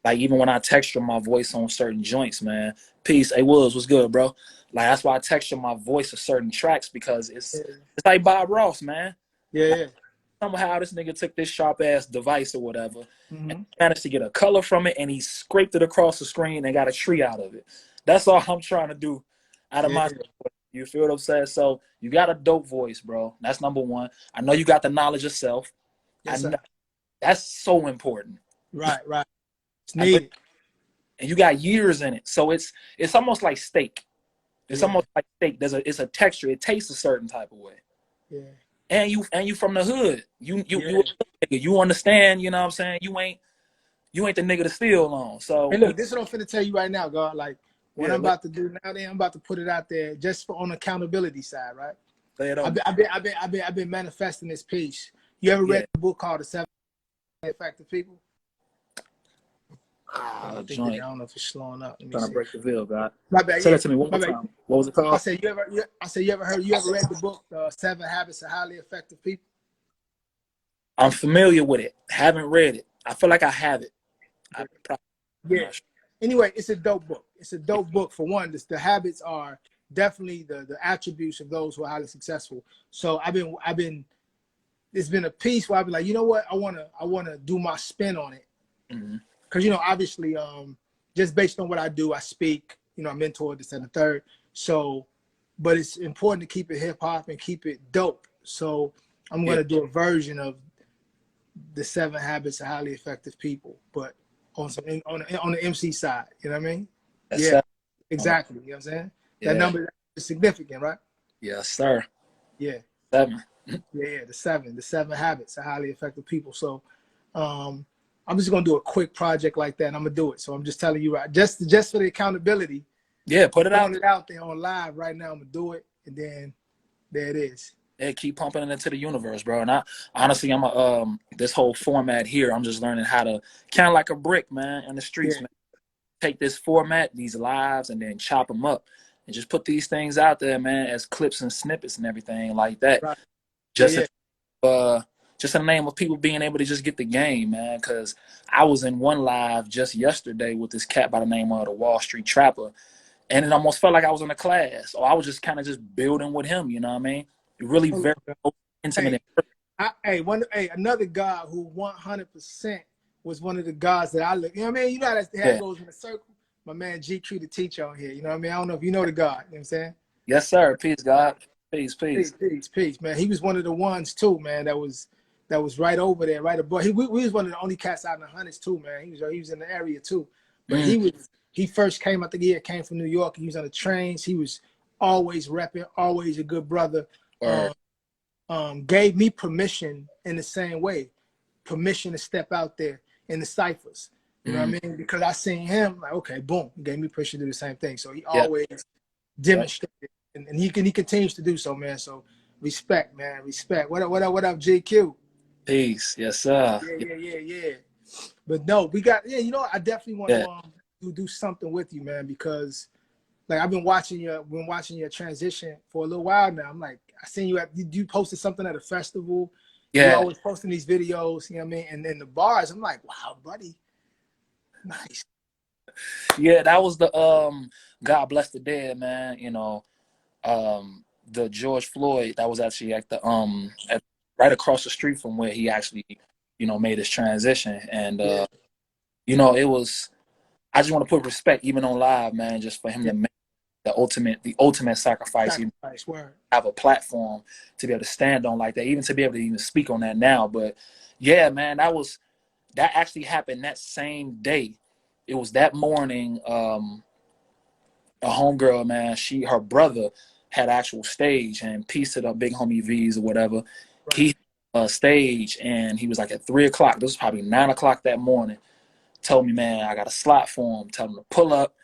Like even when I texture my voice on certain joints, man. Peace. Hey Woods, what's good, bro? Like that's why I texture my voice to certain tracks, because it's like Bob Ross, man. Yeah. Somehow this nigga took this sharp ass device or whatever and managed to get a color from it, and he scraped it across the screen and got a tree out of it. That's all I'm trying to do out of my. You feel what I'm saying? So you got a dope voice, bro. That's number one. I know you got the knowledge of self. Yes, I know. That's so important. Right. It's needed. And you got years in it. So it's almost like steak. It's almost like steak. It's a texture. It tastes a certain type of way. Yeah. And you from the hood. You understand, you know what I'm saying? You ain't the nigga to steal on. So hey, look, this is what I'm finna tell you right now, God. Like what I'm about to do now, I'm about to put it out there just on accountability side, right? I've been manifesting this piece. You ever read the book called The 7 Effective People? I don't know if it's slowing up. Trying to break the veil, God. My bad. Say that to me one more time. What was it called? I said you ever read the book 7 Habits of Highly Effective People? I'm familiar with it. Haven't read it. I feel like I have it. Anyway, it's a dope book. It's a dope book. For one, the habits are definitely the attributes of those who are highly successful. So it's been a piece where I've been like, you know what? I wanna do my spin on it. Because obviously, just based on what I do, I speak. I mentor this and the third. So, but it's important to keep it hip hop and keep it dope. So I'm gonna do a version of the 7 Habits of Highly Effective People, but on the MC side. You know what I mean? Exactly. You know what I'm saying? That number is significant, right? Yes, sir. Yeah. 7. The 7 Habits of Highly Effective People. So, I'm just gonna do a quick project like that, and I'm gonna do it. So I'm just telling you, right, just for the accountability. Yeah, put it out. It out there on live right now. I'm gonna do it, and then there it is. Yeah, keep pumping it into the universe, bro. And I'm this whole format here, I'm just learning how to kind of like a brick, man, in the streets, man. Take this format, these lives, and then chop them up, and just put these things out there, man, as clips and snippets and everything like that. Right. Just in the name of people being able to just get the game, man. Because I was in one live just yesterday with this cat by the name of the Wall Street Trapper, and it almost felt like I was in a class, or I was just kind of just building with him. You know what I mean? Really Hold very on, intimate. hey, another guy who 100% was one of the guys that I look. You know what I mean? You know how that Yeah. goes in a circle. My man GQ, the teacher on here. You know what I mean? I don't know if you know the guy. You know what I'm saying? Yes, sir. Peace, God. Peace, Peace, peace. peace, peace, man. He was one of the ones too, man. That was right over there, right above. We was one of the only cats out in the hundreds too, man. He was in the area too, but Mm, he first came. I think he came from New York. He was on the trains. He was always repping, always a good brother. or Gave me permission in the same way, permission to step out there in the ciphers. You know mm, what I mean? Because I seen him like, okay, boom, he gave me permission to do the same thing. So he yeah, always yeah. demonstrated, and he continues to do so, man. So respect, man, respect. What up, GQ? Peace. Yes, sir. Yeah. But no, we got You know, I definitely want Yeah, to do something with you, man, because like I've been watching your transition for a little while now. I'm like, I seen you posted something at a festival. You yeah, always posting these videos, you know what I mean? And then the bars, I'm like, wow, buddy, nice. yeah. That was the God bless the dead, man. You know, the George Floyd. That was actually at the right across the street from where he actually, made his transition. And Yeah, it was. I just want to put respect, even on live, man, just for him yeah. to make the ultimate sacrifice. He Sacrifice, word. have a platform to be able to stand on like that, even to be able to even speak on that now. But yeah, man, that actually happened that same day. It was that morning. A homegirl, man, her brother had actual stage, and piece to the big homie V's or whatever. Right. He stage, and he was like at 3 o'clock. This was probably 9 o'clock that morning. Told me, man, I got a slot for him. Tell him to pull up.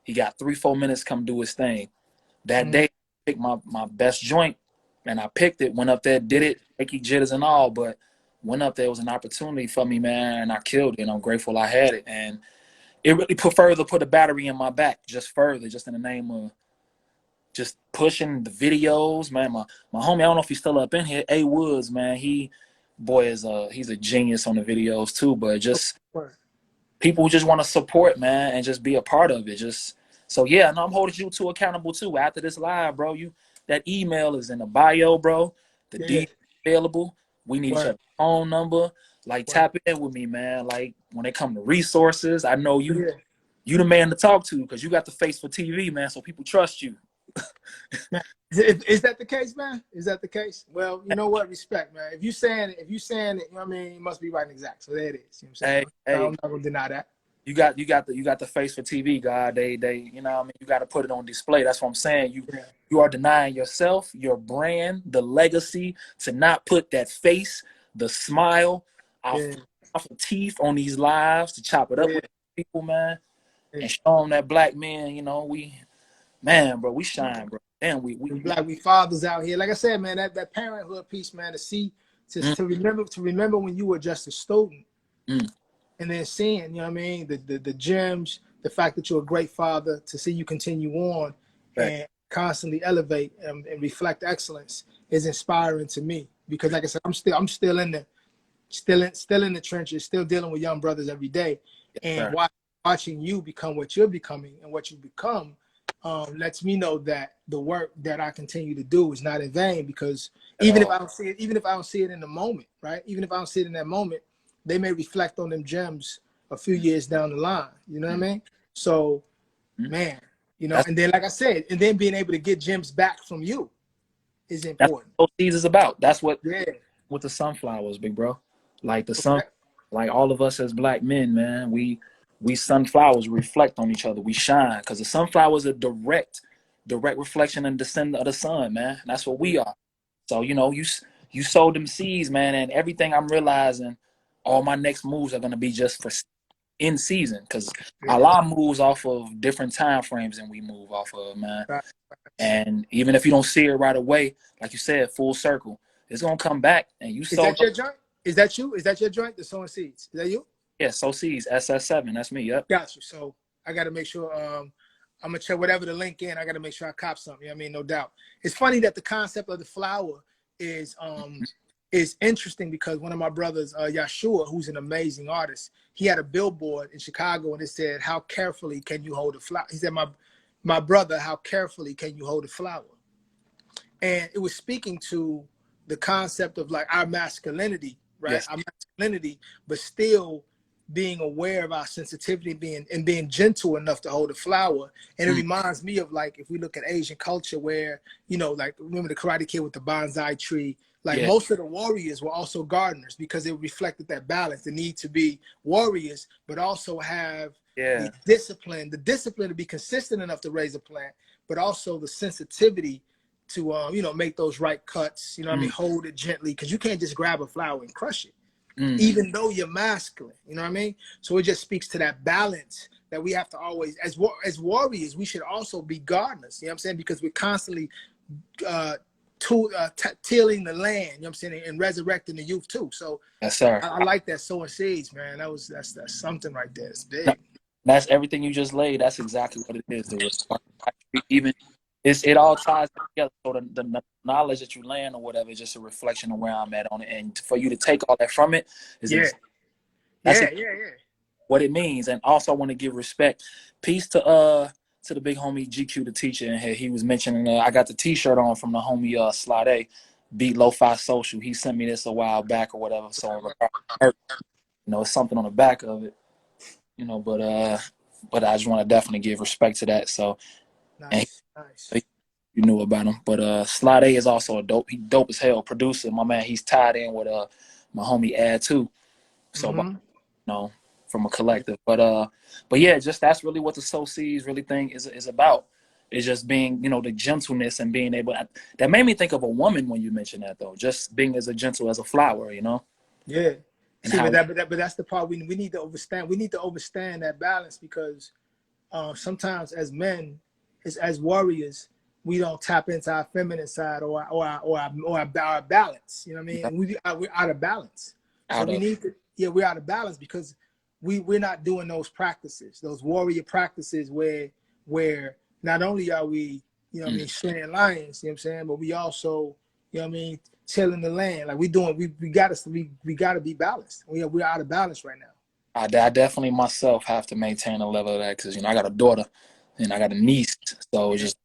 He got 3-4 minutes, come do his thing. That day, I picked my best joint, and I picked it. Went up there, did it, achy jitters and all, but went up there. It was an opportunity for me, man, and I killed it. And I'm grateful I had it, and it really put a battery in my back, just in the name of just pushing the videos, man. My homie, I don't know if he's still up in here, A Woods, man. He's a genius on the videos too, but just Word. people who just want to support, man, and just be a part of it. Just so yeah, no, I'm holding you two accountable too. After this live, bro, that email is in the bio, bro. The Yeah. D available. We need each Word. other's phone number. Like Word. tap in with me, man. Like when it come to resources, I know Yeah. you the man to talk to because you got the face for TV, man. So people trust you. Man, is that the case, man? Is that the case? Well, you know what? Respect, man. If you saying it, you know what I mean, you must be right and exact. So there it is. You know what I'm saying? Hey, I'm not gonna deny that. you got the face for TV, God. They you know what I mean, you got to put it on display. That's what I'm saying. Yeah. You are denying yourself, your brand, the legacy to not put that face, the smile, off Yeah. of teeth on these lives to chop it up Yeah. with people, man, Yeah. and show them that black men, bro, we shine, bro. Damn, We fathers out here. Like I said, man, that parenthood piece, man, mm, to remember when you were just a student, mm, and then seeing, you know what I mean, the gems, the fact that you're a great father, to see you continue on right. and constantly elevate and reflect excellence is inspiring to me. Because like I said, I'm still in the trenches, still dealing with young brothers every day, Yes, and sir. watching you become what you're becoming and what you become lets me know that the work that I continue to do is not in vain. Because At even if all. I don't see it in the moment, right? Even if I don't see it in that moment, they may reflect on them gems a few years down the line. You know what I mean? So, Mm. man, That's and then like I said, and then being able to get gems back from you is that's important. what those seeds is about. That's what Yeah. with the sunflowers, big bro. Like the sun, Okay. like all of us as black men, man, we sunflowers reflect on each other. We shine because the sunflower is a direct reflection and descendant of the sun, man. And that's what we are. So you sowed them seeds, man, and everything I'm realizing, all my next moves are gonna be just for in season because a Yeah. lot moves off of different time frames than we move off of, man. Right. And even if you don't see it right away, like you said, full circle, it's gonna come back. And you Is sold, that your joint? Is that you? Is that your joint? The sowing seeds. Is that you? yeah, so seeds SS7. That's me. Yep. Got you. So I got to make sure. I'm gonna check whatever the link in. I got to make sure I cop something. You know what I mean, no doubt. It's funny that the concept of the flower is interesting because one of my brothers, Yashua, who's an amazing artist, he had a billboard in Chicago and it said, "How carefully can you hold a flower?" He said, my brother, how carefully can you hold a flower? And it was speaking to the concept of like our masculinity, right? Yes. Our masculinity, but still being aware of our sensitivity, being gentle enough to hold a flower. And it reminds me of like if we look at Asian culture, where like remember the Karate Kid with the bonsai tree. Like most of the warriors were also gardeners because it reflected that balance, the need to be warriors, but also have the discipline to be consistent enough to raise a plant, but also the sensitivity to make those right cuts, what I mean, hold it gently, because you can't just grab a flower and crush it, even though you're masculine, you know what I mean? So it just speaks to that balance that we have to always, as warriors, we should also be gardeners, you know what I'm saying? Because we're constantly tilling the land, you know what I'm saying, and resurrecting the youth too. So yes, sir. I like that sowing seeds, man. That's something right there. It's big. That's everything you just laid. That's exactly what it is. Even it all ties together. So the knowledge that you land or whatever is just a reflection of where I'm at on it, and for you to take all that from it is what it means. And also, I want to give respect, peace to the big homie GQ, the teacher, and he was mentioning I got the T-shirt on from the homie Slade, Beat Lo-Fi Social. He sent me this a while back or whatever. So it's something on the back of it. But I just want to definitely give respect to that. So, nice. You knew about him, but Slade is also a dope. He dope as hell producer. My man, he's tied in with my homie Ad too. So, from a collective. But yeah, just that's really what the Soul Seeds really thing is about. It's just being, the gentleness and being able. That made me think of a woman when you mentioned that though. Just being as gentle as a flower, Yeah. And see, but that's the part we need to understand. We need to understand that balance because sometimes as men, as warriors, we don't tap into our feminine side or our balance. You know what I mean? And we're out of balance. So we're out of balance because we're not doing those practices, those warrior practices where not only are we, slaying lions, what I'm saying, but we also, tilling the land. Like we gotta be balanced. We're out of balance right now. I definitely myself have to maintain a level of that because I got a daughter and I got a niece, so just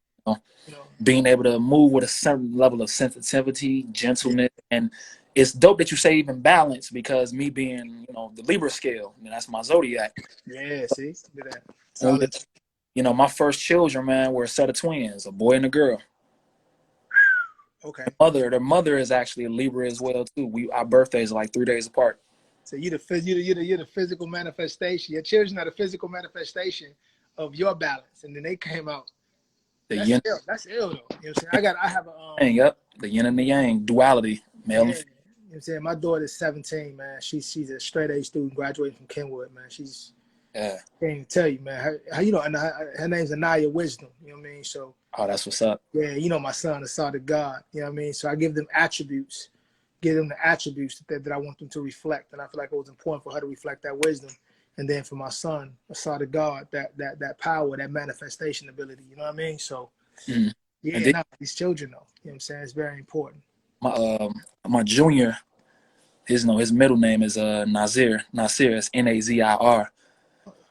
being able to move with a certain level of sensitivity, gentleness, and it's dope that you say even balance because me being the Libra scale, that's my zodiac. Yeah, see, look at that. Solid. My first children, man, were a set of twins, a boy and a girl. Okay. Their mother is actually a Libra as well too. Our birthdays are like 3 days apart. So you're the physical manifestation. Your children are the physical manifestation of your balance, and then they came out. That's ill. That's ill though. You know what I'm saying? I have a the yin and the yang duality, male. You know what I'm saying? My daughter's 17, man. She's a straight A student, graduating from Kenwood, man. She's can't even tell you, man. Her name's Anaya Wisdom. You know what I mean? So that's what's up. Yeah, my son is son of God. You know what I mean? So I give them the attributes that I want them to reflect, and I feel like it was important for her to reflect that wisdom, and then for my son, a son of God, that power, that manifestation ability. You know what I mean? So these children know. You know what I'm saying? It's very important. My junior, his middle name is Nazir. Nasir is Nazir,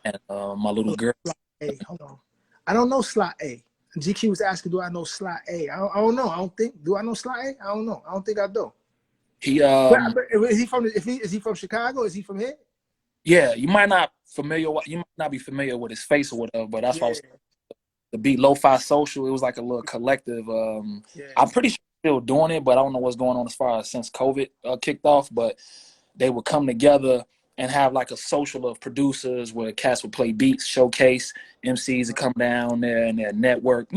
and my little girl. Hey, hold on. I don't know Slot A. GQ was asking, do I know Slot A? I don't know. Do I know Slot A? I don't know. I don't think I do. He is he from Chicago? Is he from here? Yeah, you might not be familiar with his face or whatever, but that's why I was the Beat Lo-Fi Social. It was like a little collective. I'm pretty sure still doing it, but I don't know what's going on as far as since COVID kicked off. But they would come together and have like a social of producers where cats would play beats, showcase MCs would come down there and their network,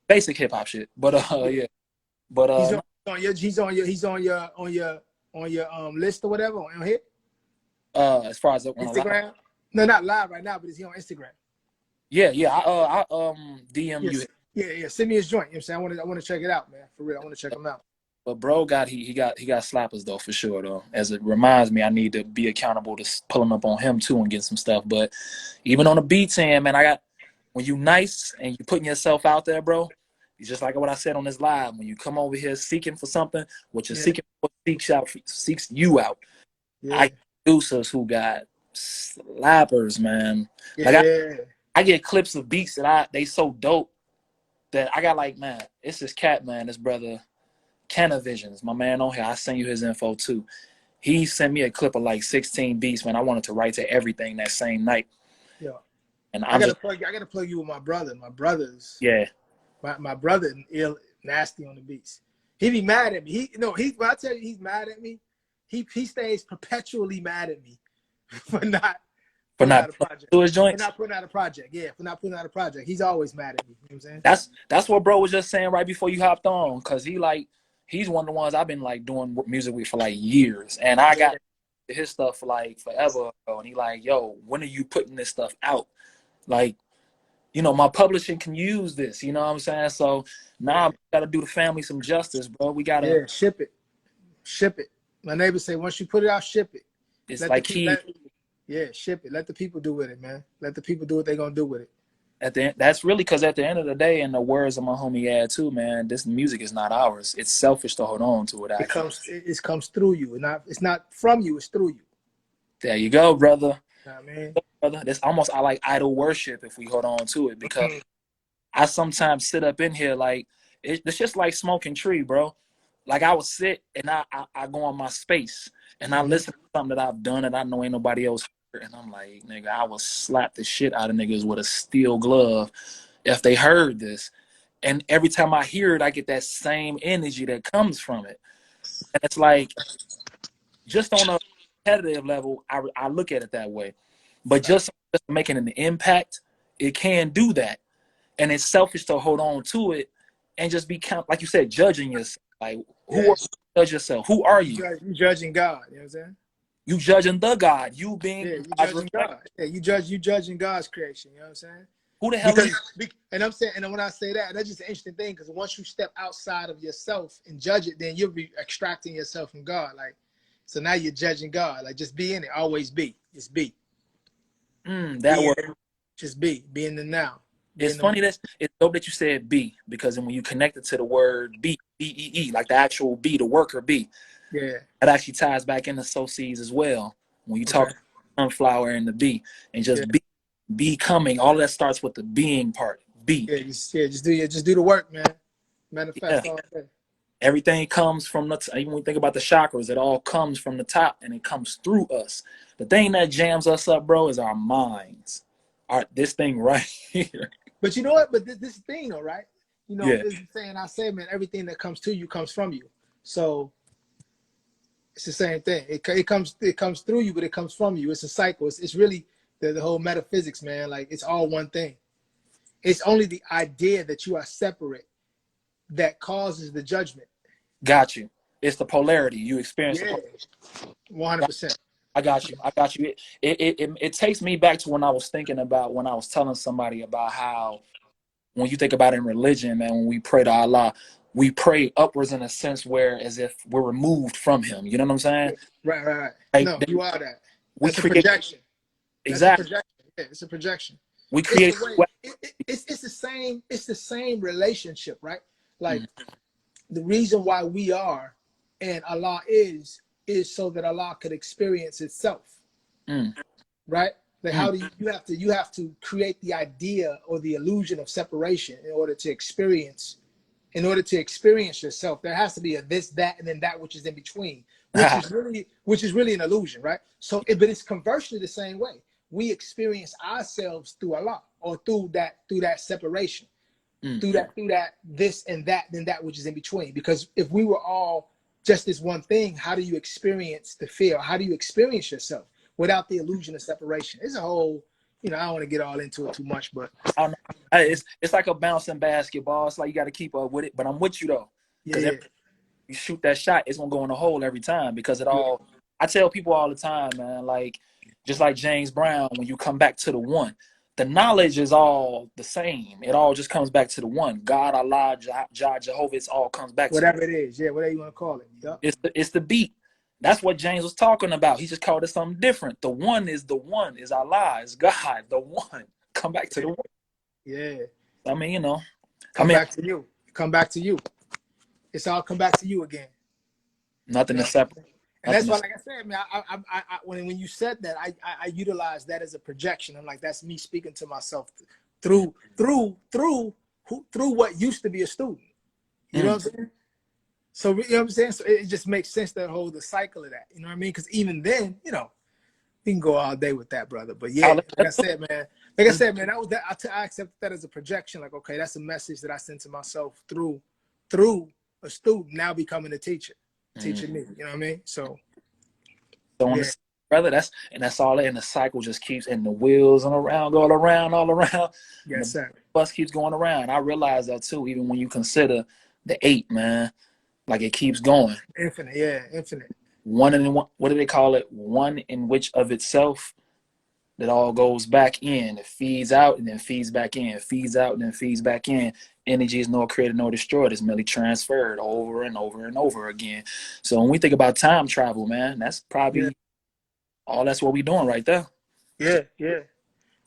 basic hip hop shit. But but he's on your list or whatever on here. As far as Instagram, no, not live right now, but is he on Instagram? Yeah. I DM you. Yeah. Send me his joint. You know what I'm saying? I want to check it out, man. For real, I want to check him out. But bro got slappers though for sure though. As it reminds me, I need to be accountable to pulling up on him too and get some stuff. But even on the beats end, man, when you nice and you putting yourself out there, bro. It's just like what I said on this live. When you come over here seeking for something, what you're seeking for seeks you out. I producers who got slappers, man. I get clips of beats that they so dope that I got like, man, it's this cat, man, this brother, Canavisions, my man on here. I send you his info too. He sent me a clip of like 16 beats, man. I wanted to write to everything that same night. Yeah. And I gotta plug you with my brother. My brother's my brother ill nasty on the beats. He be mad at me. When I tell you he's mad at me, he stays perpetually mad at me for not putting out a project. To his joints? For not putting out a project. Yeah, for not putting out a project. He's always mad at me. You know what I'm saying? That's what bro was just saying right before you hopped on, because he's one of the ones I've been like doing music with for like years. And I got his stuff for like forever. And he like, yo, when are you putting this stuff out? Like, you know, my publishing can use this, you know what I'm saying? So now we gotta do the family some justice, bro. We gotta ship it. My neighbors say once you put it out, ship it. It's like ship it. Let the people do with it, man. Let the people do what they're gonna do with it. That's really because at the end of the day, in the words of my homie Ad too, man, this music is not ours. It's selfish to hold on to it. Actually. It comes through you. It's not from you. It's through you. There you go, brother. Nah, man. Brother, it's almost I like idol worship if we hold on to it, because I sometimes sit up in here like it's just like smoking tree, bro. Like I would sit and I go on my space and I listen to something that I've done and I know ain't nobody else heard, and I'm like, nigga, I will slap the shit out of niggas with a steel glove if they heard this. And every time I hear it, I get that same energy that comes from it. And it's like, just on a competitive level, I look at it that way. But just making an impact, it can do that. And it's selfish to hold on to it and just be like you said, judging yourself. Like, judge yourself? Who are you? You judging God. You know what I'm saying? You judging the God. You being you judging God. Yeah, you judging God's creation. You know what I'm saying? Who the hell are you? And I'm saying, and when I say that, that's just an interesting thing, because once you step outside of yourself and judge it, then you'll be extracting yourself from God. Like, so now you're judging God. Like, just be in it. Always be. Just be. That word. Just be in the now. It's funny that it's dope that you said be, because when you connect it to the word be, B-E-E, like the actual be, the worker be, that actually ties back into soul-seeds as well. When you talk sunflower and the bee, and just be becoming, all that starts with the being part. Be. Just do the work, man. Manifest all day. Everything comes from the even when we think about the chakras, it all comes from the top and it comes through us. The thing that jams us up, bro, is our minds. This thing right here. But you know what? But this thing, though, right? You know, this is saying, I say, man, everything that comes to you comes from you. So it's the same thing. It comes through you, but it comes from you. It's a cycle. It's really the whole metaphysics, man. Like, it's all one thing. It's only the idea that you are separate that causes the judgment. Got you. It's the polarity you experience. 100%. I got you. It takes me back to when I was thinking about when I was telling somebody about how when you think about it in religion, man, when we pray to Allah, we pray upwards in a sense where as if we're removed from him. You know what I'm saying? Right. Like, no, you are that. That's a projection. Exactly. That's a projection. Yeah, it's a projection. We create. It's the same relationship, right? Like the reason why we are and Allah is so that Allah could experience itself. Right? Like how do you have to create the idea or the illusion of separation in order to experience yourself. There has to be a this, that, and then that which is in between, which is really an illusion, right? So but it's conversely the same way. We experience ourselves through Allah, or through that separation. Through that this and that, then that which is in between. Because if we were all just this one thing, how do you experience the fear? How do you experience yourself without the illusion of separation? It's a whole, I don't want to get all into it too much, but it's like a bouncing basketball. It's like you got to keep up with it. But I'm with you though, because you shoot that shot, it's gonna go in the hole every time. Because I tell people all the time, man, like just like James Brown, when you come back to the one. The knowledge is all the same. It all just comes back to the one. God, Allah, Jehovah, it all comes back whatever to it is. Yeah, whatever you want to call it. Yep. It's the beat. That's what James was talking about. He just called it something different. The one, is Allah, is God. The one. Come back to the one. Yeah. I mean, back to you. Come back to you. It's all come back to you again. Nothing is separate. And that's why, like I said, man, when you said that, I utilize that as a projection. I'm like, that's me speaking to myself through what used to be a student. You know what I'm saying? So you know what I'm saying? So it just makes sense that whole the cycle of that. You know what I mean? Because even then, you know, we can go all day with that, brother. But yeah, like I said, man, that was that. I accepted that as a projection. Like, okay, that's a message that I sent to myself through a student now becoming a teacher, teaching me. You know what I mean? So yeah. Brother, that's all. And the cycle just keeps, and the wheels and around, all around. Yes, sir. Bus keeps going around. I realize that too. Even when you consider the 8, man, like it keeps going. Infinite, yeah, infinite. One in one. What do they call it? One in which of itself. That all goes back in. It feeds out and then feeds back in. Feeds out and then feeds back in. Energy is nor created nor destroyed. It's merely transferred over and over and over again. So when we think about time travel, man, that's probably all that's what we're doing right there. Yeah, yeah.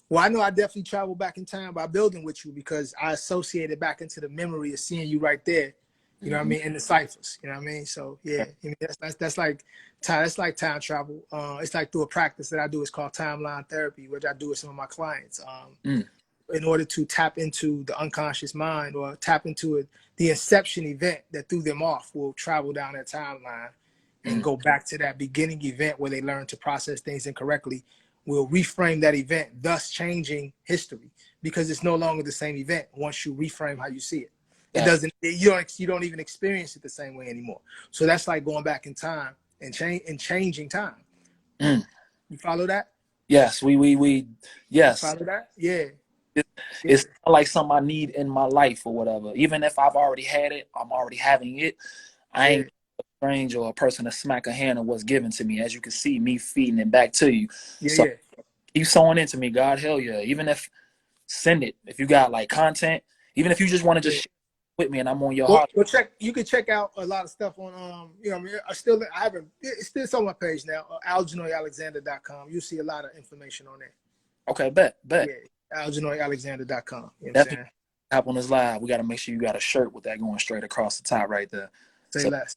Well, I know I definitely travel back in time by building with you because I associated back into the memory of seeing you right there. You know what I mean? In the ciphers. You know what I mean? So yeah, I mean, that's like time. That's like time travel. It's like through a practice that I do. It's called timeline therapy, which I do with some of my clients. In order to tap into the unconscious mind or tap into it, the inception event that threw them off will travel down that timeline and go back to that beginning event where they learn to process things incorrectly. Will reframe that event, thus changing history because it's no longer the same event once you reframe how you see it. It doesn't. You don't even experience it the same way anymore. So that's like going back in time and changing time. You follow that? Yes, yes. You follow that? Yeah. It's not like something I need in my life or whatever. Even if I've already had it, I'm already having it. I ain't a stranger or a person to smack a hand of what's given to me. As you can see, me feeding it back to you. Keep sewing into me, God. Hell yeah. Even if send it. If you got like content, even if you just want to just share with me and I'm on your heart. Well, you can check out a lot of stuff on it's on my page now, algenoyalexander.com. You'll see a lot of information on there. Okay, bet. Yeah, algenoyalexander.com. You know what I'm saying? Hop on this live. We got to make sure you got a shirt with that going straight across the top right there. Say less.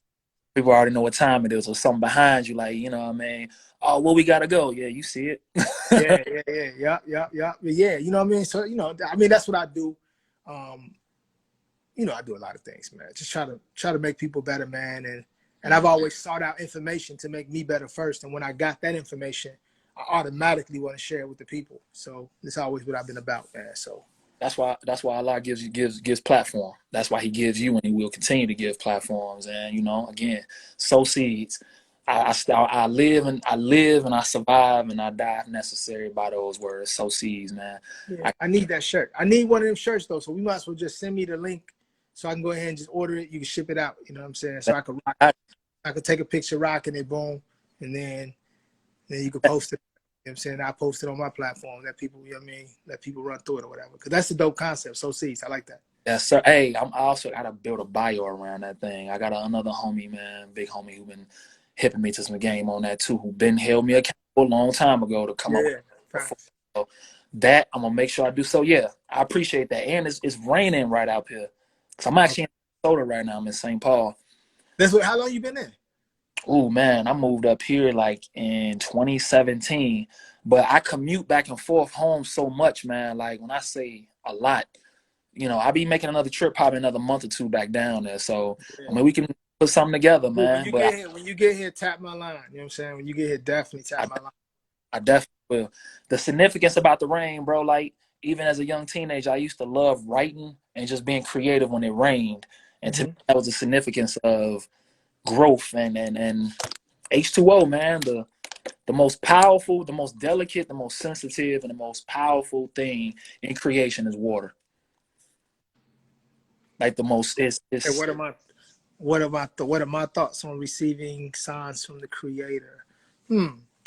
People already know what time it is or something behind you, like, you know what I mean? Oh, well, we got to go. Yeah, you see it. Yeah. You know what I mean? So, you know, I mean, that's what I do. You know, I do a lot of things, man. Just try to make people better, man. And I've always sought out information to make me better first. And when I got that information, I automatically want to share it with the people. So it's always what I've been about, man. So that's why Allah gives platform. That's why He gives you, and He will continue to give platforms. And you know, again, sow seeds. I live and I survive and I die if necessary by those words. Sow seeds, man. Yeah, I need that shirt. I need one of them shirts though. So we might as well just send me the link so I can go ahead and just order it. You can ship it out. You know what I'm saying? So I could take a picture rocking it, boom, and then you could post it. You know what I'm saying? I post it on my platform that people, you know what I mean, let people run through it or whatever. Because that's a dope concept. So seeds. I like that. Yes, sir. Hey, I also got to build a bio around that thing. I got another homie, man, big homie who been hipping me to some game on that too, who been held me accountable a long time ago to come up with so that I'm gonna make sure I do. So yeah, I appreciate that. And it's raining right out here. Cause I'm actually in Minnesota right now. I'm in St. Paul. How long you been in? Oh man, I moved up here like in 2017. But I commute back and forth home so much, man. Like when I say a lot, you know, I'll be making another trip probably another month or two back down there. So I mean we can put something together, man. When you get here, tap my line. You know what I'm saying? When you get here, definitely tap my line. I definitely will. The significance about the rain, bro, like even as a young teenager, I used to love writing and just being creative when it rained. And to me, that was the significance of growth and H2O, man, the most powerful, the most delicate, the most sensitive, and the most powerful thing in creation is water. Like the most is hey, what are my thoughts on receiving signs from the Creator?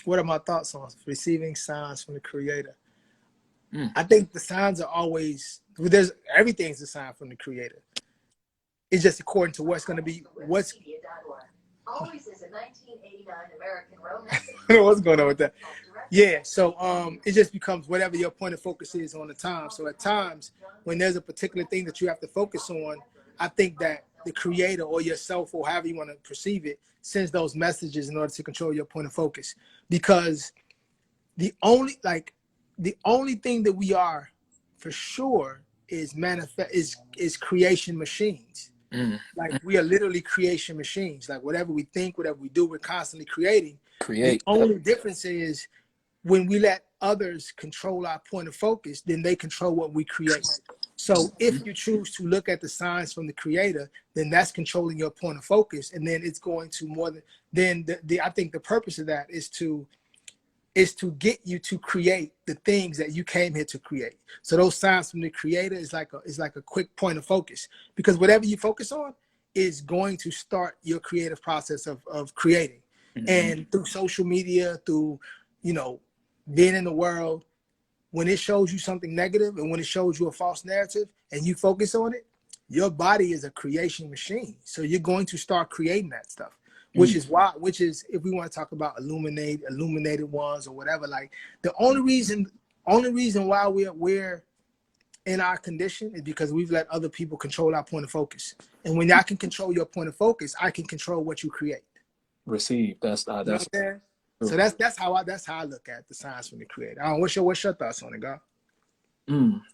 What are my thoughts on receiving signs from the Creator? I think the signs are always everything's a sign from the Creator. It's just according to what's going to be Always is a 1989 American romance. I don't know what's going on with that. Yeah, so it just becomes whatever your point of focus is on the time. So at times when there's a particular thing that you have to focus on, I think that the creator or yourself or however you want to perceive it sends those messages in order to control your point of focus. Because the only thing that we are for sure is creation machines. Like we are literally creation machines. Like whatever we think, whatever we do, we're constantly creating. The only difference is when we let others control our point of focus, then they control what we create. So if you choose to look at the signs from the creator, then that's controlling your point of focus. And then it's going to more than I think the purpose of that is to get you to create the things that you came here to create. So those signs from the creator is like a quick point of focus, because whatever you focus on is going to start your creative process of creating. And through social media, through, being in the world, when it shows you something negative and when it shows you a false narrative and you focus on it, your body is a creation machine. So you're going to start creating that stuff, which is if we want to talk about illuminated ones or whatever, like the only reason why we're in our condition is because we've let other people control our point of focus. And when I can control your point of focus, I can control what you create. Receive. That's you know what I'm saying? So that's how I look at the signs from the creator. What's your thoughts on it, God?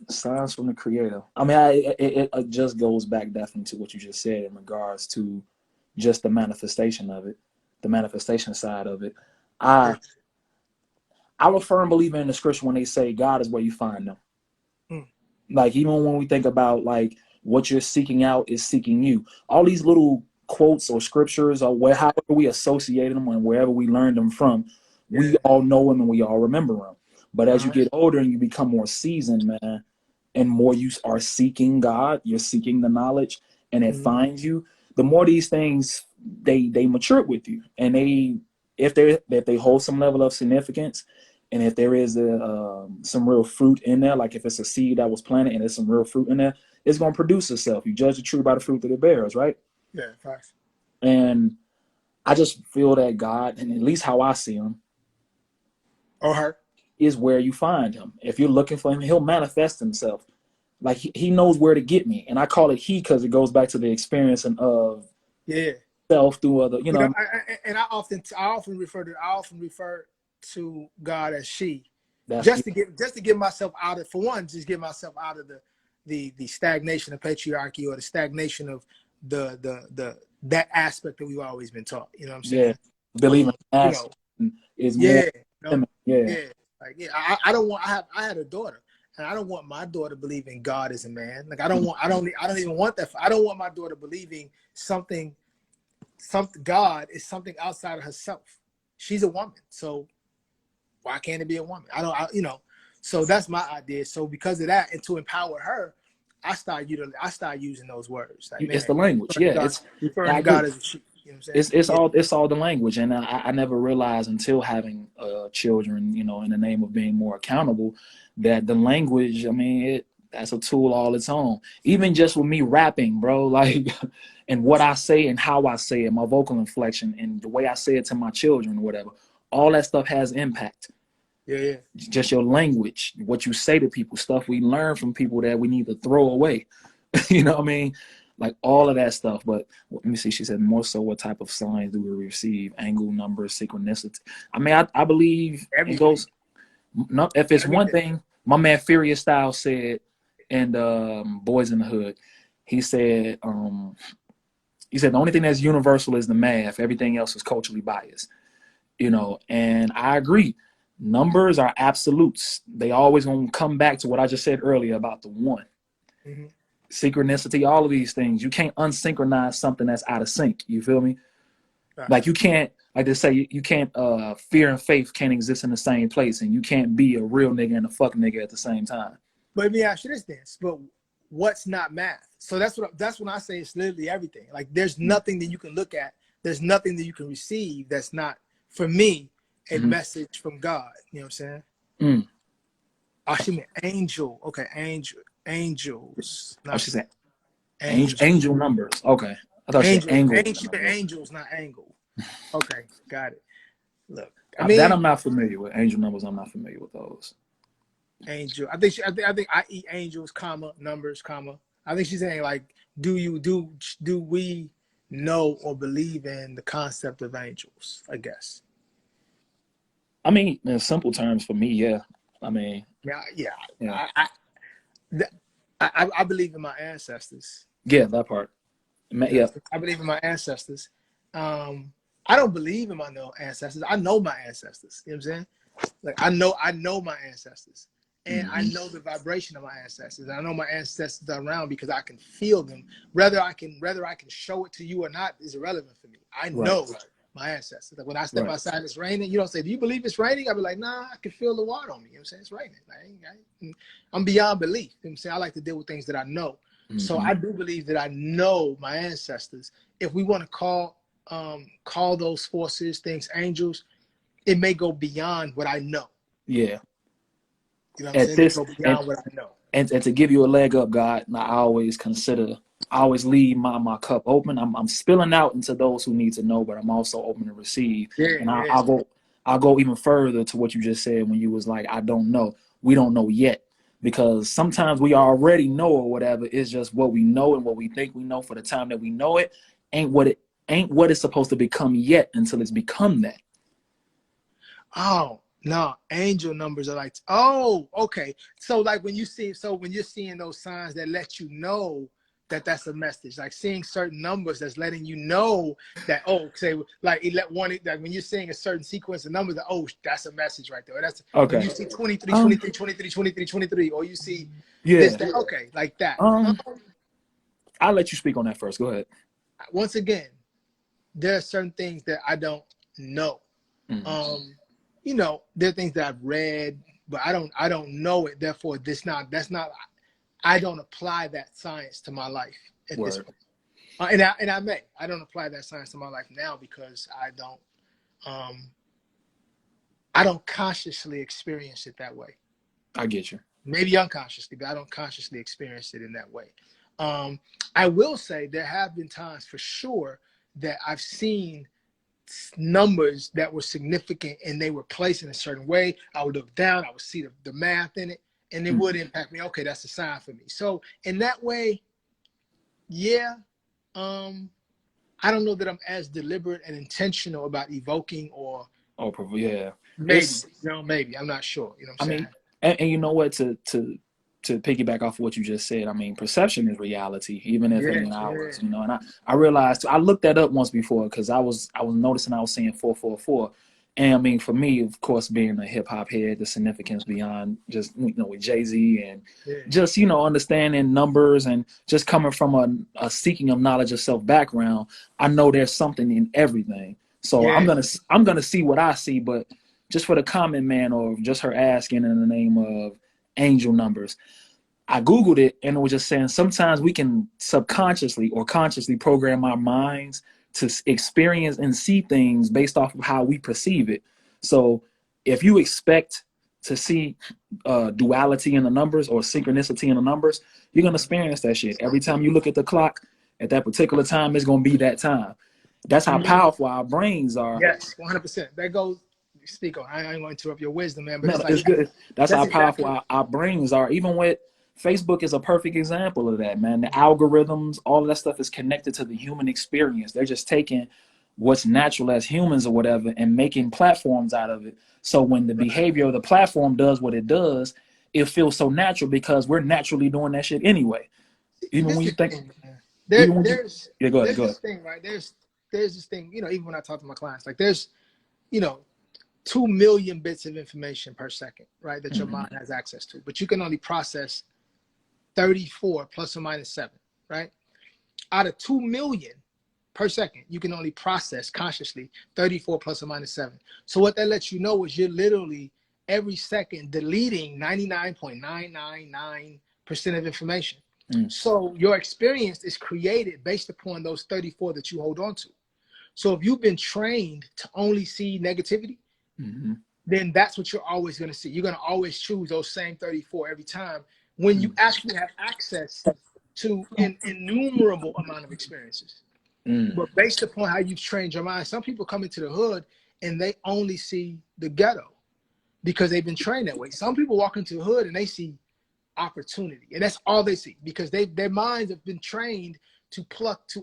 Signs from the creator. I mean, it just goes back definitely to what you just said in regards to just the manifestation of it, the manifestation side of it. I'm a firm believer in the scripture when they say God is where you find them. Like even when we think about like what you're seeking out is seeking you. All these little quotes or scriptures or however we associate them and wherever we learned them from, we all know them and we all remember them. But as you get older and you become more seasoned, man, and more you are seeking God, you're seeking the knowledge, and it finds you, the more these things they mature with you, and if they hold some level of significance, and if there is some real fruit in there, like if it's a seed that was planted and there's some real fruit in there, it's going to produce itself. You judge the tree by the fruit that it bears, right? Yeah, facts. And I just feel that God, and at least how I see him, or her, is where you find him. If you're looking for him, he'll manifest himself. Like he knows where to get me, and I call it he because it goes back to the experience of self through other, I often refer to God as she, just to get myself out of, for one, just get myself out of the stagnation of patriarchy or the stagnation of that aspect that we've always been taught. You know what I'm saying? Believing is more. I don't want. I had a daughter, and I don't want my daughter believing God is a man. Like I don't even want that. I don't want my daughter believing something God is something outside of herself. She's a woman, so why can't it be a woman? So that's my idea. So because of that, and to empower her, I start using those words. Like, it's the language. It's referring to God as a she. You know what I'm saying? It's all the language, and I never realized until having children, in the name of being more accountable, that the language, I mean, that's a tool all its own. Even just with me rapping, bro, like, and what I say and how I say it, my vocal inflection and the way I say it to my children or whatever, all that stuff has impact. Yeah. Just your language, what you say to people, stuff we learn from people that we need to throw away. You know what I mean? Like all of that stuff. But let me see. She said, more so, what type of signs do we receive? Angle, numbers, synchronicity. I mean, I believe it goes. No, if it's one thing, my man Furious Style said, and Boys in the Hood, he said the only thing that's universal is the math. Everything else is culturally biased. And I agree. Numbers are absolutes. They always gonna come back to what I just said earlier about the one. Synchronicity, all of these things. You can't unsynchronize something that's out of sync. You feel me? Right. Like you can't, like they say, you can't, fear and faith can't exist in the same place, and you can't be a real nigga and a fuck nigga at the same time. But let me ask you this, but what's not math? So that's when I say it's literally everything. Like there's nothing that you can look at. There's nothing that you can receive that's not, for me, a message from God. You know what I'm saying? Oh, she meant angel. Okay, angels. Oh, she said angel numbers. Okay. I thought she said angle. She meant angels, not angle. Okay, got it. Look, that I'm not familiar with. Angel numbers, I'm not familiar with those. Angel. I think I eat angels, comma, numbers, comma. I think she's saying like, do we know or believe in the concept of angels? I guess. I mean, in simple terms, for me, yeah. I mean, Yeah, yeah. yeah, Th- I believe in my ancestors. yeah, that part. You know, Yeah, I believe in my ancestors. I don't believe in my no ancestors. I know my ancestors. You know what I'm saying? Like I know my ancestors, and I hmm know the vibration of my ancestors. I know my ancestors are around because I can feel them. Whether I can show it to you or not is irrelevant for me. I right, know my ancestors. Like when I step right. outside and it's raining, you don't say, "Do you believe it's raining?" I'll be like, "Nah, I can feel the water on me." You know what I'm saying? It's raining. I'm beyond belief. You know what I'm saying? I like to deal with things that I know. So hmm I do believe that I know my ancestors. If we want to call those forces, things, angels, it may go beyond what I know. Yeah. You know what I'm At saying? It may this, go beyond what I know. and to give you a leg up, God, I always leave my cup open. I'm spilling out into those who need to know, but I'm also open to receive. Yeah, And yeah. I'll go even further to what you just said when you was like, I don't know. We don't know yet. Because sometimes we already know or whatever. It's just what we know and what we think we know for the time that we know it ain't what it's supposed to become yet until it's become that. Oh, no, angel numbers are like, oh, okay. So like when you're seeing those signs that let you know that that's a message, like seeing certain numbers that's letting you know that, oh, say like like when you're seeing a certain sequence of numbers, that, oh, that's a message right there. Or that's when Okay. you see 23, Um 23, 23, 23, 23, or you see this, yeah. that, okay, like that. Um I'll let you speak on that first. Go ahead. Once again, there are certain things that I don't know. Mhm. Um, there are things that I've read, but I don't know it. Therefore, that's not. I don't apply that science to my life at this Word. point. And I don't apply that science to my life now because um, I don't consciously experience it that way. I get you. Maybe unconsciously, but I don't consciously experience it in that way. I will say there have been times for sure that I've seen numbers that were significant and they were placed in a certain way. I would look down, I would see the math in it, and it Mm. would impact me. Okay, that's a sign for me. So in that way, yeah, I don't know that I'm as deliberate and intentional about evoking or Oh, yeah. maybe, It's maybe. I'm not sure. You know what I I'm mean, saying? and you know what? To piggyback off of what you just said, I mean, perception is reality, even if it Yeah, ain't yeah, ours. And I realized I looked that up once before because I was noticing I was seeing 444, and I mean, for me, of course, being a hip hop head, the significance beyond just with Jay-Z and yeah. just understanding numbers and just coming from a seeking of knowledge of self background, I know there's something in everything. So Yeah. I'm gonna see what I see, but just for the common man or just her asking in the name of angel numbers. I Googled it and it was just saying sometimes we can subconsciously or consciously program our minds to experience and see things based off of how we perceive it. So if you expect to see duality in the numbers or synchronicity in the numbers, you're going to experience that shit. Every time you look at the clock at that particular time, it's going to be that time. That's how Mhm. powerful our brains are. Yes, 100%. That goes. Speak on. I ain't going to interrupt your wisdom, man. But No, it's like it's good. That's that's how powerful exactly. our brains are. Even with Facebook is a perfect example of that, man. The algorithms, all of that stuff is connected to the human experience. They're just taking what's natural as humans or whatever and making platforms out of it. So when the behavior of the platform does what it does, it feels so natural because we're naturally doing that shit anyway. Even This when is you the think, thing, man. even when you, There's yeah, go ahead, there's go this ahead. thing, right? There's this thing, even when I talk to my clients, like there's, you know, 2 million bits of information per second, right? That your Mm-hmm. mind has access to, but you can only process 34 plus or minus 7, right? Out of 2 million per second, you can only process consciously 34 plus or minus 7. So what that lets you know is you're literally every second deleting 99.999% of information. Mm-hmm. So your experience is created based upon those 34 that you hold on to. So if you've been trained to only see negativity, Mm-hmm. then that's what you're always going to see. You're going to always choose those same 34 every time when you actually have access to an innumerable amount of experiences. Mm-hmm. But based upon how you've trained your mind, some people come into the hood and they only see the ghetto because they've been trained that way. Some people walk into the hood and they see opportunity, and that's all they see, because their minds have been trained to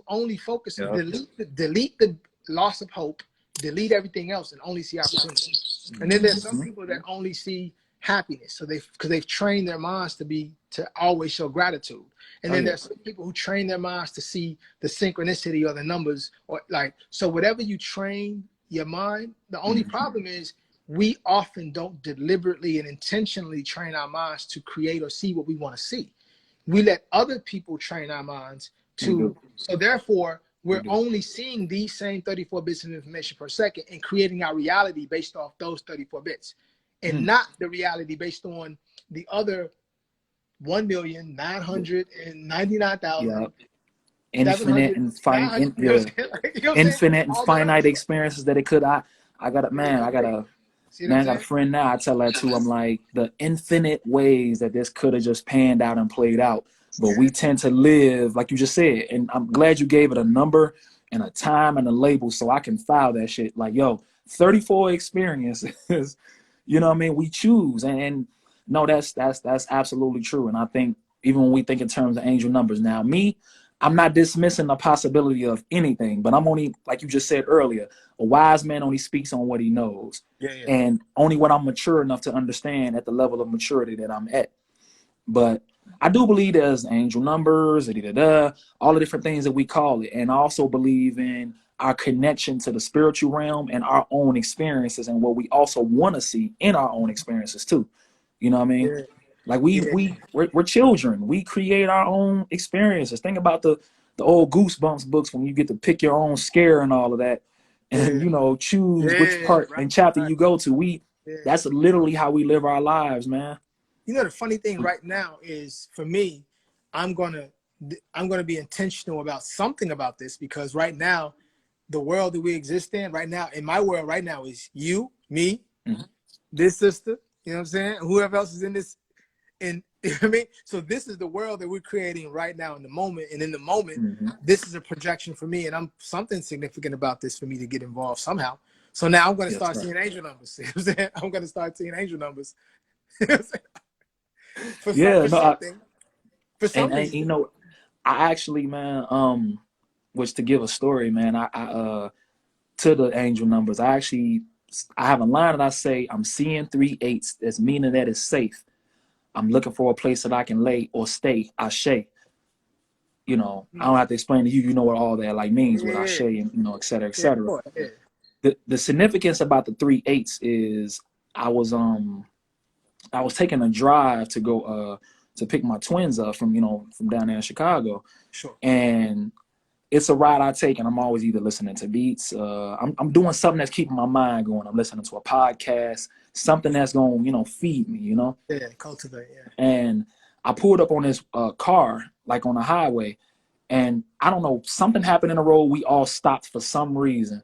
only focus on delete the loss of hope, delete everything else, and only see opportunity. And then there's some people that only see happiness, so because they've trained their minds to always show gratitude. And then there's some people who train their minds to see the synchronicity or the numbers, or like, so whatever you train your mind, the only problem is we often don't deliberately and intentionally train our minds to create or see what we want to see. We let other people train our minds to, so therefore we're only seeing these same 34 bits of information per second and creating our reality based off those 34 bits, and not the reality based on the other 1,999,000 infinite and infinite and finite experiences that it could. I got a friend now. I tell that too. I'm like, the infinite ways that this could have just panned out and played out, but we tend to live like you just said. And I'm glad you gave it a number and a time and a label so I can file that shit. Like, yo, 34 experiences. You know what I mean? We choose, and no, that's absolutely true. And I think even when we think in terms of angel numbers, now I'm not dismissing the possibility of anything, but I'm only, like you just said earlier, a wise man only speaks on what he knows, and only what I'm mature enough to understand at the level of maturity that I'm at. But I do believe there's angel numbers, all the different things that we call it, and I also believe in our connection to the spiritual realm and our own experiences and what we also want to see in our own experiences too. You know what I mean? Like we're children. We create our own experiences. Think about the old Goosebumps books when you get to pick your own scare and all of that, and choose which part and chapter you go to. That's literally how we live our lives, man. You know, the funny thing right now is, for me, I'm gonna be intentional about something about this, because right now, the world that we exist in right now, in my world right now, is you, me, this sister, you know what I'm saying? Whoever else is in this, and you know what I mean? So this is the world that we're creating right now in the moment. And in the moment, this is a projection for me, and I'm something significant about this for me to get involved somehow. So now I'm going to start seeing angel numbers. You know what I'm saying? I'm going to start seeing angel numbers. You know what I'm saying? For some reason. You know, I actually, man, which, to give a story, man, I to the angel numbers, I have a line that I say, I'm seeing 3 8s. That's meaning that it's safe. I'm looking for a place that I can lay or stay. Ashe. You know, I don't have to explain to you. You know what all that like means with Ashe, and et cetera, et cetera. The significance about the 3 8s is I was taking a drive to go to pick my twins up from down there in Chicago, and it's a ride I take, and I'm always either listening to beats. I'm doing something that's keeping my mind going. I'm listening to a podcast, something that's going to feed me. Cultivate. And I pulled up on this car, like on the highway, and I don't know, something happened in the road. We all stopped for some reason.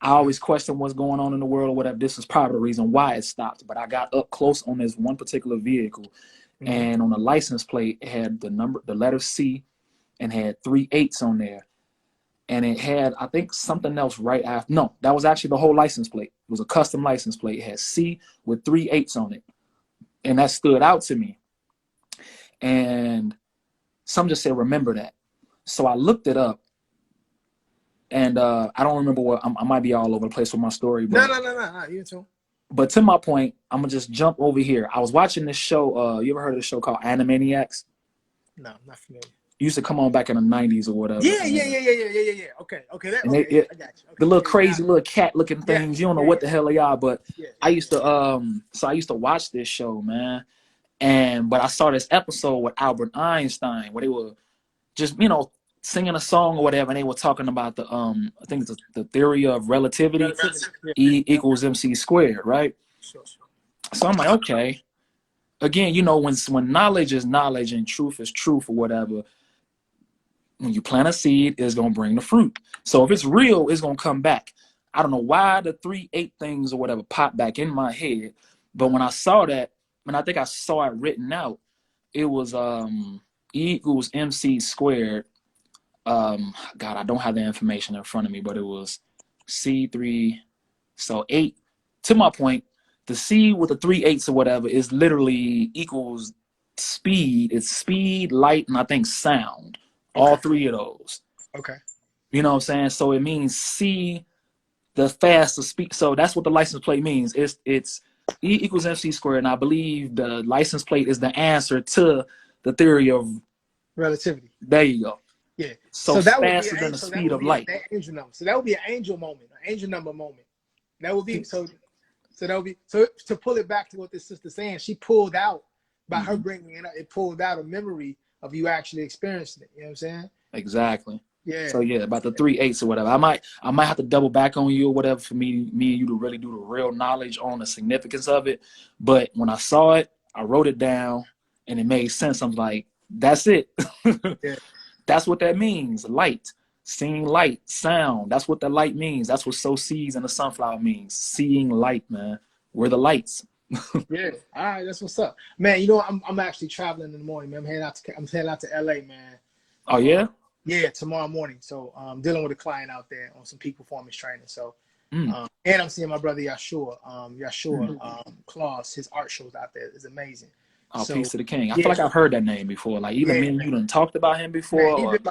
I always question what's going on in the world or whatever. This is probably the reason why it stopped. But I got up close on this one particular vehicle, and on the license plate, it had the letter C, and had 3 8s on there. And it had, I think, something else right after. No, that was actually the whole license plate. It was a custom license plate. It had C with 3 8s on it. And that stood out to me. And some just said, remember that. So I looked it up. And I don't remember what, I might be all over the place with my story. But, No, you too. But to my point, I'm going to just jump over here. I was watching this show. You ever heard of this show called Animaniacs? No, not familiar. Used to come on back in the 90s or whatever. Yeah. Okay. I got you. Okay. The little crazy little cat looking things. You don't know what the hell they are, but I used to watch this show, man. But I saw this episode with Albert Einstein where they were just, singing a song or whatever, and they were talking about the I think it's the theory of relativity. E equals MC squared, right? Sure. So I'm like, okay. Again, when knowledge is knowledge and truth is truth or whatever, when you plant a seed, it's going to bring the fruit. So if it's real, it's going to come back. I don't know why the 3 8 things or whatever popped back in my head. But when I saw that, when I think I saw it written out, it was E equals MC squared. God, I don't have the information in front of me, but it was C3. So 8. To my point, the C with the 3 8s or whatever is literally equals speed. It's speed, light, and I think sound. All Okay. three of those. Okay. You know what I'm saying? So it means C, the faster speed. So that's what the license plate means. It's E equals MC squared, and I believe the license plate is the answer to the theory of. Relativity. There you go. Yeah. So So that would be faster than an the so that speed would of be light. an angel number. So that would be an angel moment, an angel number moment. That would be so. So that would be so to pull it back to what this sister's saying. She pulled out by her bringing it up. It pulled out a memory of you actually experiencing it. You know what I'm saying? Exactly. Yeah. So yeah, about the 3/8 or whatever. I might have to double back on you or whatever for me and you to really do the real knowledge on the significance of it. But when I saw it, I wrote it down and it made sense. I'm like, that's it. Yeah. That's what that means. Light. Seeing light, sound. That's what the light means. That's what sow seeds in the sunflower means. Seeing light, man. We're the lights. Yeah. All right. That's what's up, man. You know, I'm actually traveling in the morning, man. I'm heading out to LA, man. Oh yeah? Yeah, tomorrow morning. So I'm dealing with a client out there on some peak performance training. So Mm. and I'm seeing my brother Yashua. Claus, his art shows out there is amazing. Oh, So peace to the king. I feel yeah, like I've heard that name before. Like either yeah, me and you done talked about him before man, or he's been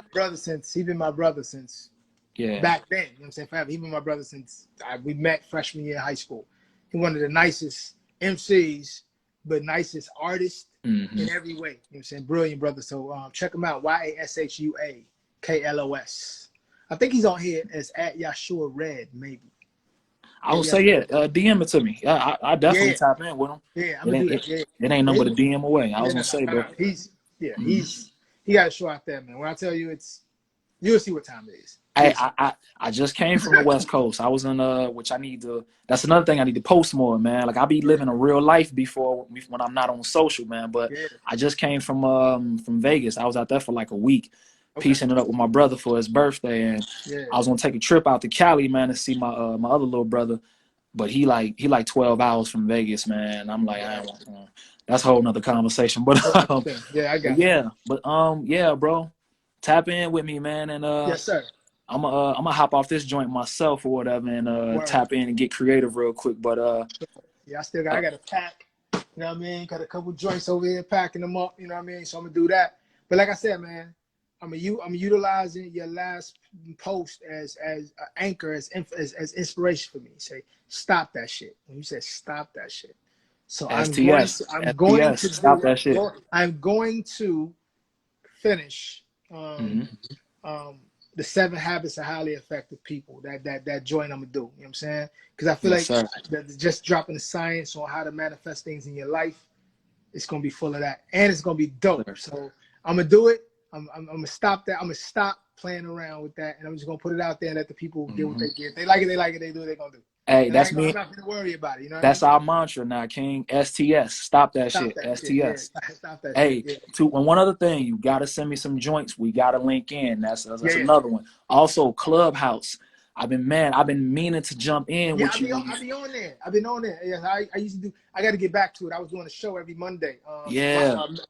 my brother since yeah. back then. You know what I'm saying? Forever. He's been my brother since we met freshman year of high school. He's one of the nicest MCs, but nicest artist in every way. You know what I'm saying? Brilliant brother. So check him out. YASHUAKLOS. I think he's on here as at Yashua Red, maybe. I would say, yeah, DM it to me. Yeah, I definitely Yeah, tap in with him. yeah, I'm gonna do that. Yeah, It ain't nothing but a DM away. I was no, gonna say, no, bro. no. He got a show out there, man. When I tell you, you'll see what time it is. I just came from the West Coast. I was in which I need to. That's another thing I need to post more, man. Like I be living a real life before when I'm not on social, man. But Yeah. I just came from Vegas. I was out there for like a week, Okay. piecing it up with my brother for his birthday, and Yeah. I was gonna take a trip out to Cali, man, to see my my other little brother. But he like 12 hours from Vegas, man. I'm like, I don't want. That's a whole nother conversation. But Yeah, I got yeah, bro, tap in with me, man, and Yes, sir. I'm gonna hop off this joint myself or whatever and Word. tap in and get creative real quick. But Yeah, I got to pack. You know what I mean? Got a couple joints over here, packing them up. You know what I mean? So I'm gonna do that. But like I said, man, I'm utilizing your last post as an anchor, as inspiration for me. Say, stop that shit. When you said stop that shit. So STS, I'm going to stop that shit. I'm going to finish the 7 Habits of Highly Effective People. That joint I'm gonna do. You know what I'm saying? Because I feel that just dropping the science on how to manifest things in your life, it's gonna be full of that, and it's gonna be dope. So I'm gonna do it. I'm gonna stop that. I'm gonna stop playing around with that, and I'm just gonna put it out there and let the people get what they get. If they like it, they like it. They do what they're gonna do. Hey, that's me. I'm not gonna worry about it. You know. That's our mantra now, King. STS. Stop that shit. That STS. shit. Yeah. Stop that hey, shit. Yeah. And one other thing, you gotta send me some joints. We gotta link in. That's another one. Also, Clubhouse. I've been meaning to jump in with you. I've been on there. Yeah, I used to do. I got to get back to it. I was doing a show every Monday.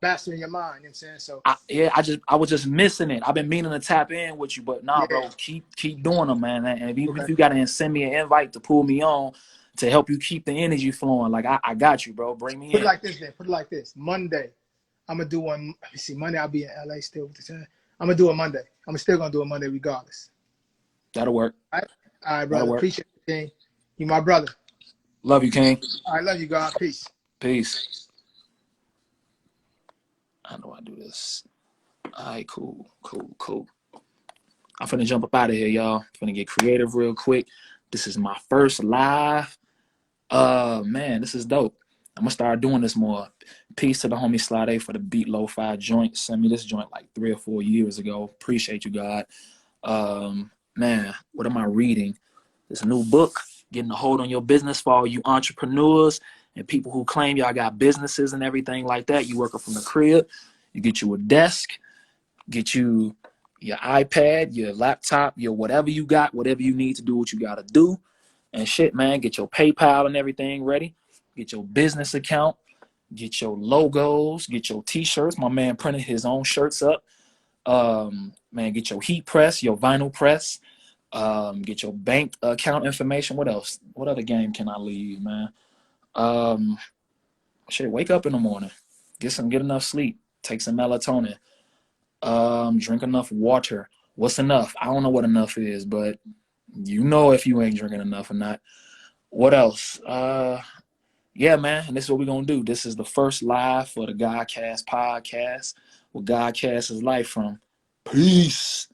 Mastering Your Mind. You know what I'm saying? So I was just missing it. I've been meaning to tap in with you, but bro, keep doing them, man. And if you gotta send me an invite to pull me on to help you keep the energy flowing, like I got you, bro. Bring me in. Put it like this. Monday, I'm gonna do one. Let me see. Monday I'll be in LA still with the time. I'm gonna do a Monday. I'm still gonna do a Monday regardless. That'll work. All right, brother. Appreciate you, King. You my brother. Love you, King. I love you, God. Peace. Peace. I know I do this. All right, cool. I'm finna jump up out of here, y'all. Finna get creative real quick. This is my first live. Man, this is dope. I'm gonna start doing this more. Peace to the homie Slade for the beat lo-fi joint. Sent me this joint like 3 or 4 years ago. Appreciate you, God. Man, what am I reading? This new book, Getting a Hold on Your Business for all you entrepreneurs and people who claim y'all got businesses and everything like that. You working from the crib. You get you a desk, get you your iPad, your laptop, your whatever you got, whatever you need to do what you got to do. And shit, man, get your PayPal and everything ready. Get your business account. Get your logos. Get your T-shirts. My man printed his own shirts up. Man, get your heat press, your vinyl press. Get your bank account information. What else? What other game can I leave, man? Shit, wake up in the morning. Get enough sleep. Take some melatonin. Drink enough water. What's enough? I don't know what enough is, but you know if you ain't drinking enough or not. What else? Yeah, man. And this is what we're gonna do. This is the first live for the GodCast podcast, where GodCast is life from. Peace.